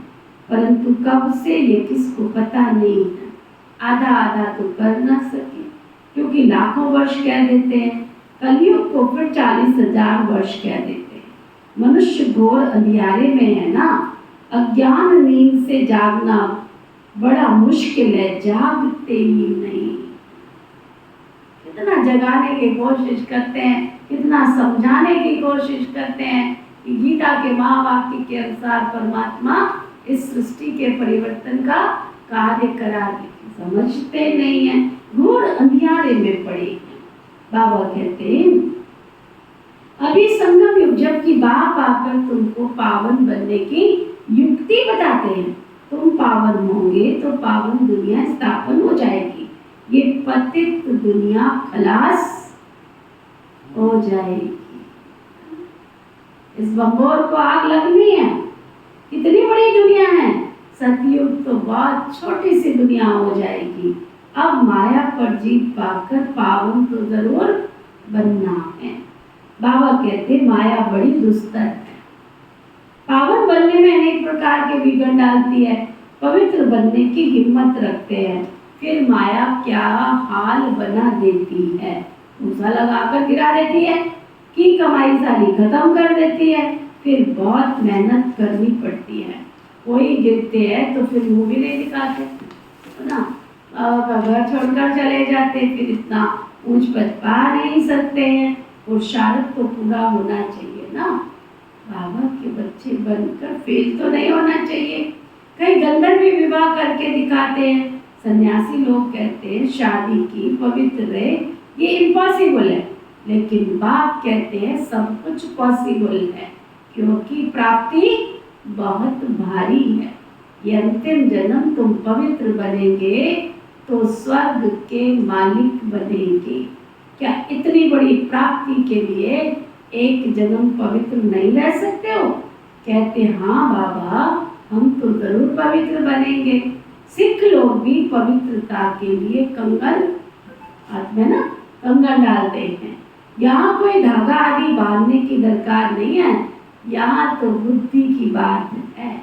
परंतु कब से ये किसको पता नहीं है। आधा आधा तो कर ना सके, क्योंकि लाखों वर्ष कह देते हैं, कलयुग को फिर 40,000 वर्ष कह देते हैं। मनुष्य घोर अंधियारे में है ना, अज्ञान नींद से जागना बड़ा मुश्किल है, जागते ही नहीं। कितना जगाने की कोशिश करते हैं, कितना समझाने की कोशिश करते हैं कि गीता के महावाक्य के अनुसार परमात्मा इस सृष्टि के परिवर्तन का कार्य करा दे, समझते नहीं है, घोर अंधियारे में पड़े हैं। बाबा कहते हैं अभी संगम युग जबकि बाप आकर तुमको पावन बनने की युक्ति बताते हैं, तुम पावन होंगे तो पावन दुनिया स्थापन हो जाएगी, ये पतित दुनिया खलास हो जाएगी। इस बंबोर को आग लगनी है, कितनी बड़ी दुनिया है। सतयुग तो बहुत छोटी सी दुनिया हो जाएगी। अब माया पर जीत पाकर पावन तो जरूर बनना है। बाबा कहते माया बड़ी दुस्तर है, पावन बनने में अनेक प्रकार के विघ्न डालती है, पवित्र बनने की हिम्मत रखते हैं, फिर माया क्या हाल बना देती है, भूसा लगाकर गिरा देती है, की कमाई सारी खत्म कर देती है, फिर बहुत मेहनत करनी पड़ती है। कोई गिरते हैं तो फिर मुंह भी नहीं दिखाते, है ना, घर छोड़कर चले जाते, फिर इतना ऊंच पद पा नहीं सकते हैं, पुरुषार्थ तो पूरा होना चाहिए ना। बाबा के बच्चे बनकर फेल तो नहीं होना चाहिए। कई गंधर्व भी विवाह करके दिखाते हैं, सन्यासी लोग कहते हैं शादी की पवित्र रहे, ये इम्पॉसिबल है, लेकिन बाप कहते हैं सब कुछ पॉसिबल है, क्योंकि प्राप्ति बहुत भारी है। ये अंतिम जन्म तुम पवित्र बनेंगे तो स्वर्ग के मालिक बनेंगे। क्या इतनी बड़ी प्राप्ति के लिए एक जन्म पवित्र नहीं रह सकते हो? कहते हाँ बाबा, हम तो जरूर पवित्र बनेंगे। सिख लोग भी पवित्रता के लिए कंगन, हाथ में ना कंगन डालते हैं। यहाँ कोई धागा आदि बांधने की दरकार नहीं है, यहाँ तो बुद्धि की बात है।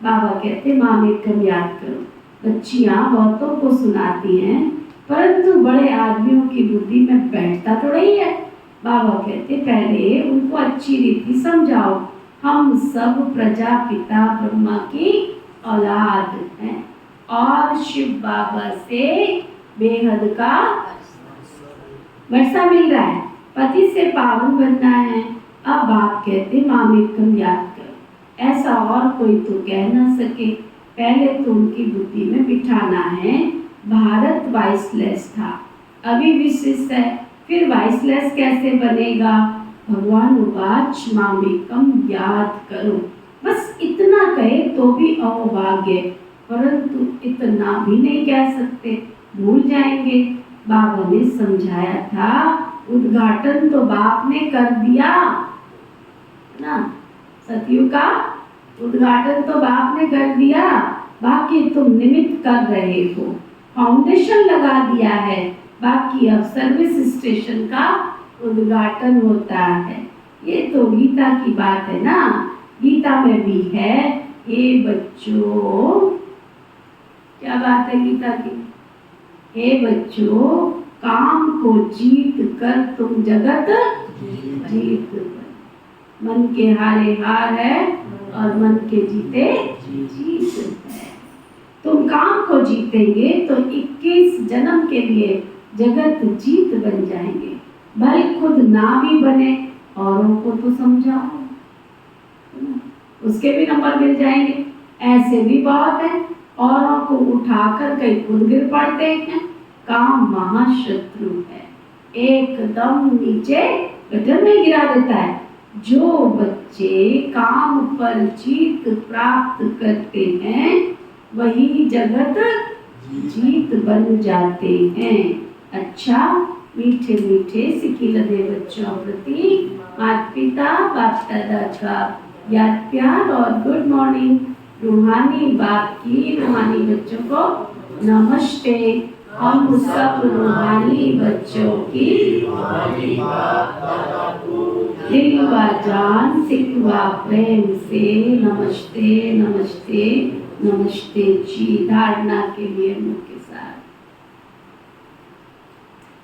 बाबा कहते माँ में कम याद करो। बच्चियाँ बहुतों को सुनाती हैं, परंतु बड़े आदमियों की बुद्धि में बैठता तो नहीं है। बाबा कहते पहले उनको अच्छी रीति समझाओ, हम सब प्रजापिता ब्रह्मा की औलाद हैं और शिव बाबा से बेहद का वर्षा मिल रहा है, पति से पावन बनना है। अब बाप कहते माँ में कम याद करो, ऐसा और कोई तो कह ना सके, पहले तो उनकी बुद्धि में बिठाना है। भारत वाइसलेस था, अभी विशिष्ट है, फिर वाइसलेस कैसे बनेगा? भगवान उवाच माँ में कम याद करो। बस इतना कहे तो भी अहोभाग्य, परंतु इतना भी नहीं कह सकते, भूल जाएंगे। बाबा ने समझाया था, उद्घाटन तो बाप ने कर दिया ना, सतयुग का उद्घाटन तो बाप ने कर दिया, बाकी तुम निमित्त कर रहे हो, फाउंडेशन लगा दिया है, बाकी अब सर्विस स्टेशन का उद्घाटन होता है। ये तो गीता की बात है ना, गीता में भी है, हे बच्चों, क्या बात है गीता की? हे बच्चों, काम को जीत कर तुम जगत जीत बनो। मन के हारे हार है और मन के जीते जीत है। तुम काम को जीतेंगे तो 21 जन्म के लिए जगत जीत बन जाएंगे। भले खुद ना भी बने, औरों को तो समझाओ, उसके भी नंबर मिल जाएंगे। ऐसे भी बहुत है, औरों को उठाकर कहीं खुद गिर पड़ते हैं। काम महाशत्रु है, एकदम नीचे गटर में गिरा देता है। जो बच्चे काम पर जीत प्राप्त करते हैं वही जगत जीत बन जाते हैं। अच्छा, मीठे मीठे सिखिलधे बच्चों प्रति माता पिता बाप दादा का याद प्यार और गुड मॉर्निंग। रूहानी बाप की रूहानी बच्चों को नमस्ते। हम सब रूहानी बच्चों की दिल व जान सिकवा प्रेम से नमस्ते नमस्ते नमस्ते जी। धारणा के लिए मुख के साथ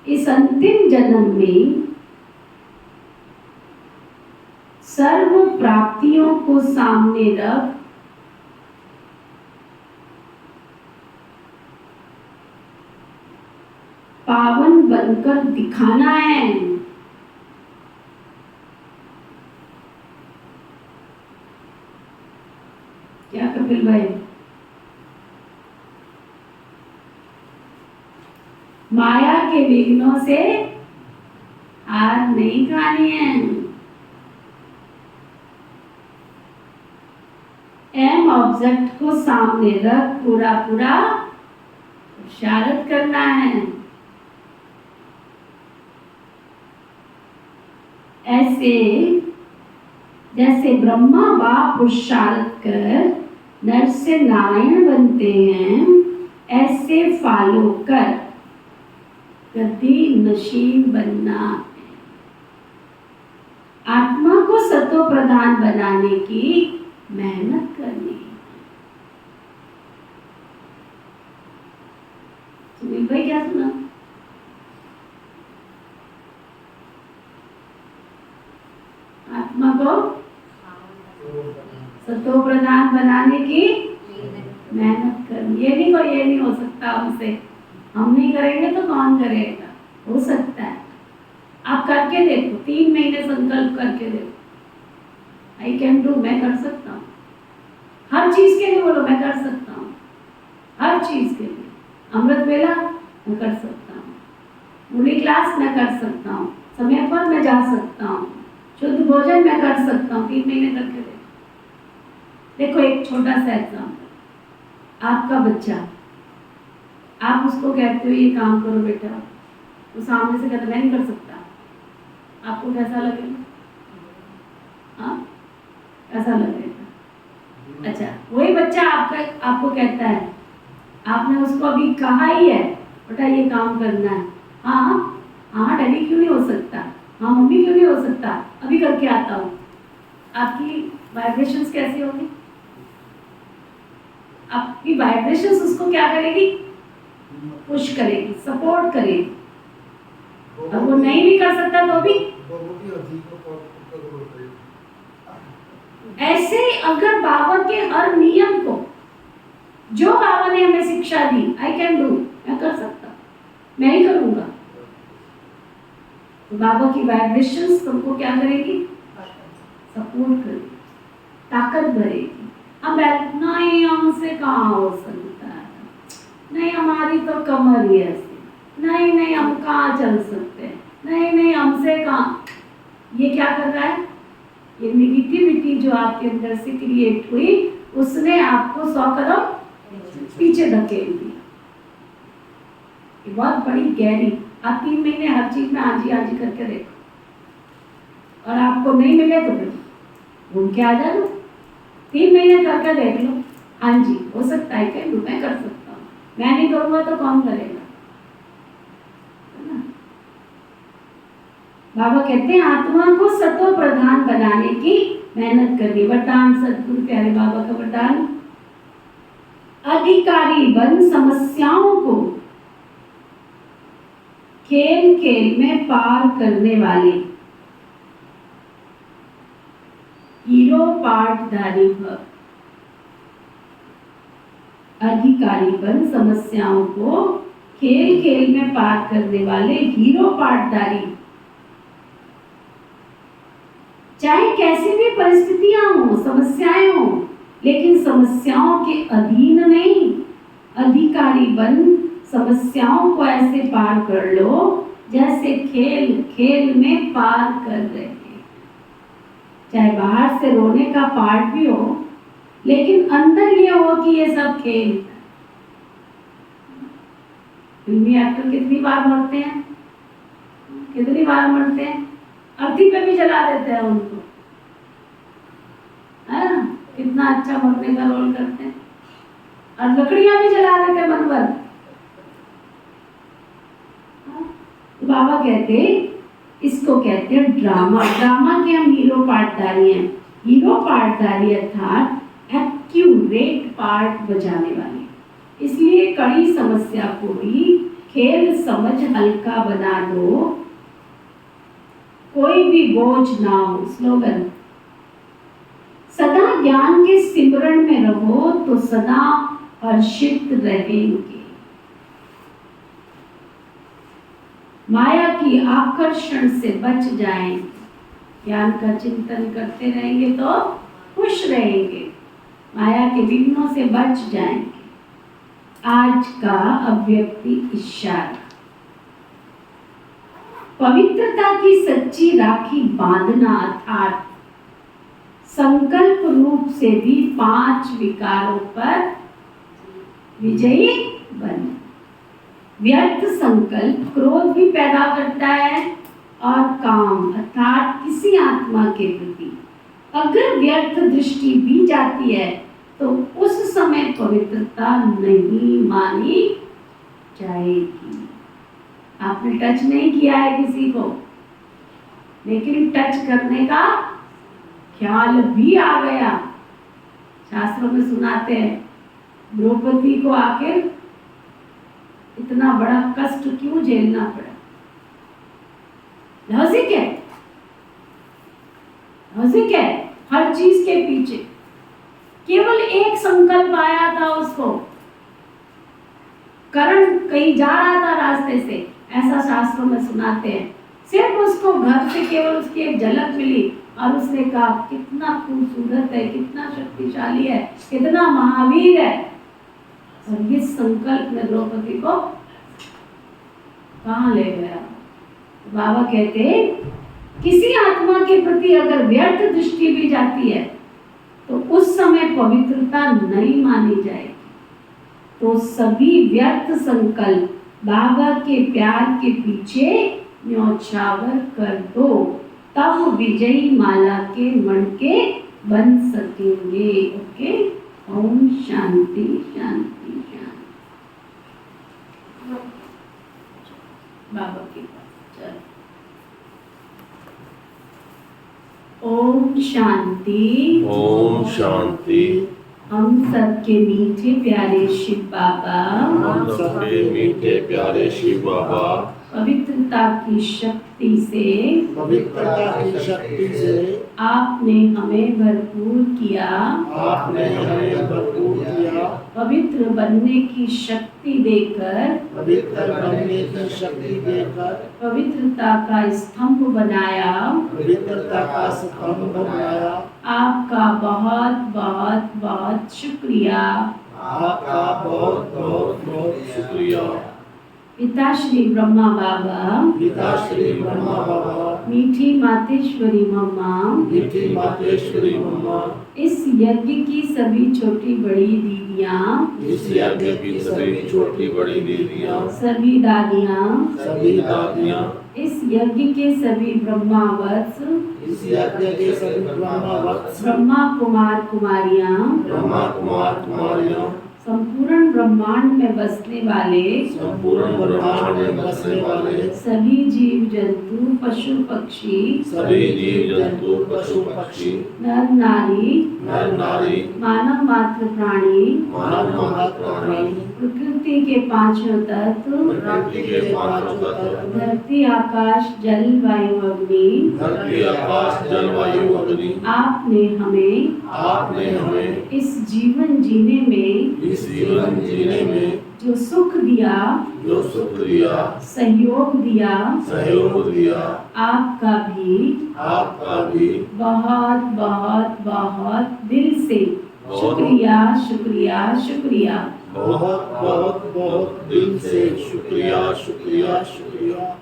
इस अंतिम जन्म में सर्व प्राप्तियों को सामने रख पावन बनकर दिखाना है। क्या कपिल भाई? माया के विघ्नों से हार नहीं खानी है। एम ऑब्जेक्ट को सामने रख पूरा पूरा पुरुषार्थ करना है। ऐसे जैसे ब्रह्मा बाप पुरुषार्थ कर नर से नारायण बनते हैं, ऐसे फॉलो कर गति नशीन बनना है। आत्मा को सतो प्रधान बनाने की मेहनत करनी है। सुनील भाई क्या सुना? आत्मा को सतो प्रधान बनाने की मेहनत करनी। ये नहीं हो सकता हमसे, हम नहीं करेंगे तो कौन करेगा? हो सकता है। आप करके देखो, 3 महीने संकल्प करके देखो। आई कैन डू, मैं कर सकता हूँ। हर चीज के लिए बोलो मैं कर सकता हूँ, हर चीज के लिए। अमृत वेला मैं कर सकता हूँ, मुरली क्लास मैं कर सकता हूँ, समय पर मैं जा सकता हूँ, शुद्ध भोजन मैं कर सकता हूँ। 3 महीने करके देखो। एक छोटा सा एग्जाम्पल, आपका बच्चा, आप उसको कहते हो ये काम करो बेटा, वो सामने से कहता मैं नहीं कर सकता, आपको कैसा लगेगा? हाँ, कैसा लगेगा? अच्छा, वही बच्चा आपको कहता है, आपने उसको अभी कहा ही है बेटा ये काम करना है, हाँ हाँ डैडी क्यों नहीं हो सकता, हाँ मम्मी क्यों नहीं हो सकता, अभी करके आता हूँ। आपकी वाइब्रेशंस कैसी होगी? आपकी वाइब्रेशंस उसको क्या करेगी? पुश करेगी, सपोर्ट करेगी। और वो नहीं भी कर सकता तो भी ऐसे अगर बाबा के हर नियम को, जो बाबा ने हमें शिक्षा दी, आई कैन डू, मैं कर सकता, मैं ही करूंगा, तो बाबा की वाइब्रेशंस तुमको क्या करेगी? सपोर्ट करेगी, ताकत भरेगी। अब नहीं हमसे कहाँ हो सकता है, नहीं हमारी तो कमर ही ऐसी, नहीं हम कहाँ चल सकते हैं, नहीं हमसे कहाँ। ये क्या कर रहा है? ये निगेटिविटी जो आपके अंदर से क्रिएट हुई, उसने आपको 100 कदम पीछे धकेल दिया। ये बहुत बड़ी गहरी। आप 3 महीने हर चीज में आजी करके देखो, और आपको नहीं मिले तो फिर घूम के आ जाओ। 3 महीने करके देख लो, हाँ जी हो सकता है, क्या मैं कर सकता हूँ, मैं नहीं करूँगा तो कौन करेगा? है ना? बाबा कहते हैं आत्मा को सतो प्रधान बनाने की मेहनत करनी। वरदान सतगुरु प्यारे बाबा का वरदान, अधिकारी बन समस्याओं को खेल खेल में पार करने वाले हीरो पाठधारी भव। अधिकारी बन समस्याओं को खेल खेल में पार करने वाले हीरो पाठधारी। चाहे कैसी भी परिस्थितियां हो, समस्याएं हो, लेकिन समस्याओं के अधीन नहीं। अधिकारी बन समस्याओं को ऐसे पार कर लो जैसे खेल खेल में पार कर रहे हैं। चाहे बाहर से रोने का पार्ट भी हो, लेकिन अंदर ये हो कि ये सब खेल है। फिल्मी एक्टर कितनी बार मरते हैं, कितनी बार मरते हैं, अर्थी पे भी जला देते हैं उनको, है ना? कितनी कितना अच्छा मरने का रोल करते हैं, और लकड़ियां भी जला देते मन भर। बाबा कहते इसको कहते हैं ड्रामा। ड्रामा के हम हीरो पार्टधारी हैं। हीरो पार्टधारी अर्थात एक्यूरेट पार्ट बजाने वाले। इसलिए कड़ी समस्या को भी खेल समझ हल्का बना दो, कोई भी बोझ ना हो। स्लोगन। सदा ज्ञान के सिमरण में रहो तो सदा हर्षित रहेंगे। माया की आकर्षण से बच जाएंगे। ज्ञान का चिंतन करते रहेंगे तो खुश रहेंगे, माया के विघ्नों से बच जाएंगे। आज का अव्यक्ति इशारा। पवित्रता की सच्ची राखी बांधना अर्थात संकल्प रूप से भी 5 विकारों पर विजयी बने। व्यर्थ संकल्प क्रोध भी पैदा करता है, और काम अर्थात किसी आत्मा के प्रति अगर व्यर्थ दृष्टि भी जाती है तो उस समय पवित्रता नहीं मानी जाएगी। आपने टच नहीं किया है किसी को, लेकिन टच करने का ख्याल भी आ गया। शास्त्रों में सुनाते हैं द्रौपदी को आखिर इतना बड़ा कष्ट क्यों झेलना पड़ा। लॉजिक है, लॉजिक है हर चीज के पीछे। केवल एक संकल्प आया था उसको, करण कहीं जा रहा था रास्ते से, ऐसा शास्त्रों में सुनाते हैं। सिर्फ उसको घर से केवल उसकी एक झलक मिली और उसने कहा कितना खूबसूरत है, कितना शक्तिशाली है, कितना महावीर है। और ये संकल्प में द्रौपदी को कहाँ ले गया। बाबा कहते किसी आत्मा के प्रति अगर व्यर्थ दृष्टि भी जाती है तो उस समय पवित्रता नहीं मानी जाएगी। तो सभी व्यर्थ संकल्प बाबा के प्यार के पीछे न्यौछावर कर दो, तब विजयी माला के मणके बन सकेंगे। ओके, ओम शांति शांति शांति। बाबा के पास चल। ओम शांति ओम शांति। हम सबके मीठे प्यारे शिव बाबा, हम सबके मीठे प्यारे शिव बाबा पवित्रता की शक्ति से आपने हमें भरपूर किया। पवित्र बनने की शक्ति देकर पवित्रता का स्तंभ बनाया। आपका बहुत बहुत बहुत शुक्रिया। आपका बहुत बहुत बहुत शुक्रिया। पिता श्री ब्रह्मा बाबा, पिता श्री ब्रह्मा बाबा, मीठी मातेश्वरी मम्मा, मीठी मातेश्वरी मम्मा, इस यज्ञ की सभी छोटी बड़ी दीदियाँ, इस यज्ञ की सभी छोटी बड़ी दीदियाँ, सभी दादियाँ, सभी दादियाँ, इस यज्ञ के सभी ब्रह्मावत्स, इस यज्ञ के सभी ब्रह्मावत्स, ब्रह्मा कुमार कुमारियाँ, ब्रह्मा कुमार कुमारियाँ, संपूर्ण ब्रह्मांड में बसने वाले, संपूर्ण ब्रह्मांड में बसने वाले सभी जीव जंतु पशु पक्षी, सभी जीव जंतु पशु पक्षी, नर नारी, नर नारी, मानव मात्र प्राणी, मानव मात्र प्राणी, प्रकृति के पांचों तत्व, प्रकृति के पांचों तत्व, धरती आकाश जल वायु अग्नि, धरती आकाश जल वायु अग्नि, आपने हमें इस जीवन जीने में, इस जीवन जीने में जो सुख दिया, जो सुख दिया, सहयोग दिया, सहयोग दिया, आपका भी बहुत बहुत बहुत दिल से शुक्रिया शुक्रिया शुक्रिया। बहुत बहुत बहुत दिल से शुक्रिया शुक्रिया शुक्रिया।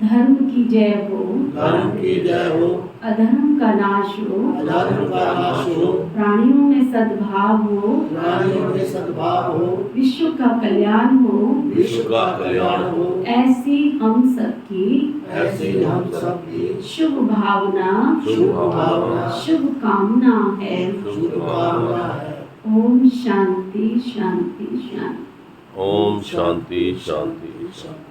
धर्म की जय हो, धर्म की जय हो, अधर्म का नाश हो, अधर्म का नाश हो, प्राणियों में सद्भाव हो, प्राणियों में सद्भाव हो, विश्व का कल्याण हो, विश्व का कल्याण हो। ऐसी हम सबकी ऐसी हम सबकी शुभ भावना, शुभ भावना, शुभ कामना है। शुभ कामना है। ओम शांति शांति शांति। ओम शांति शांति शांति।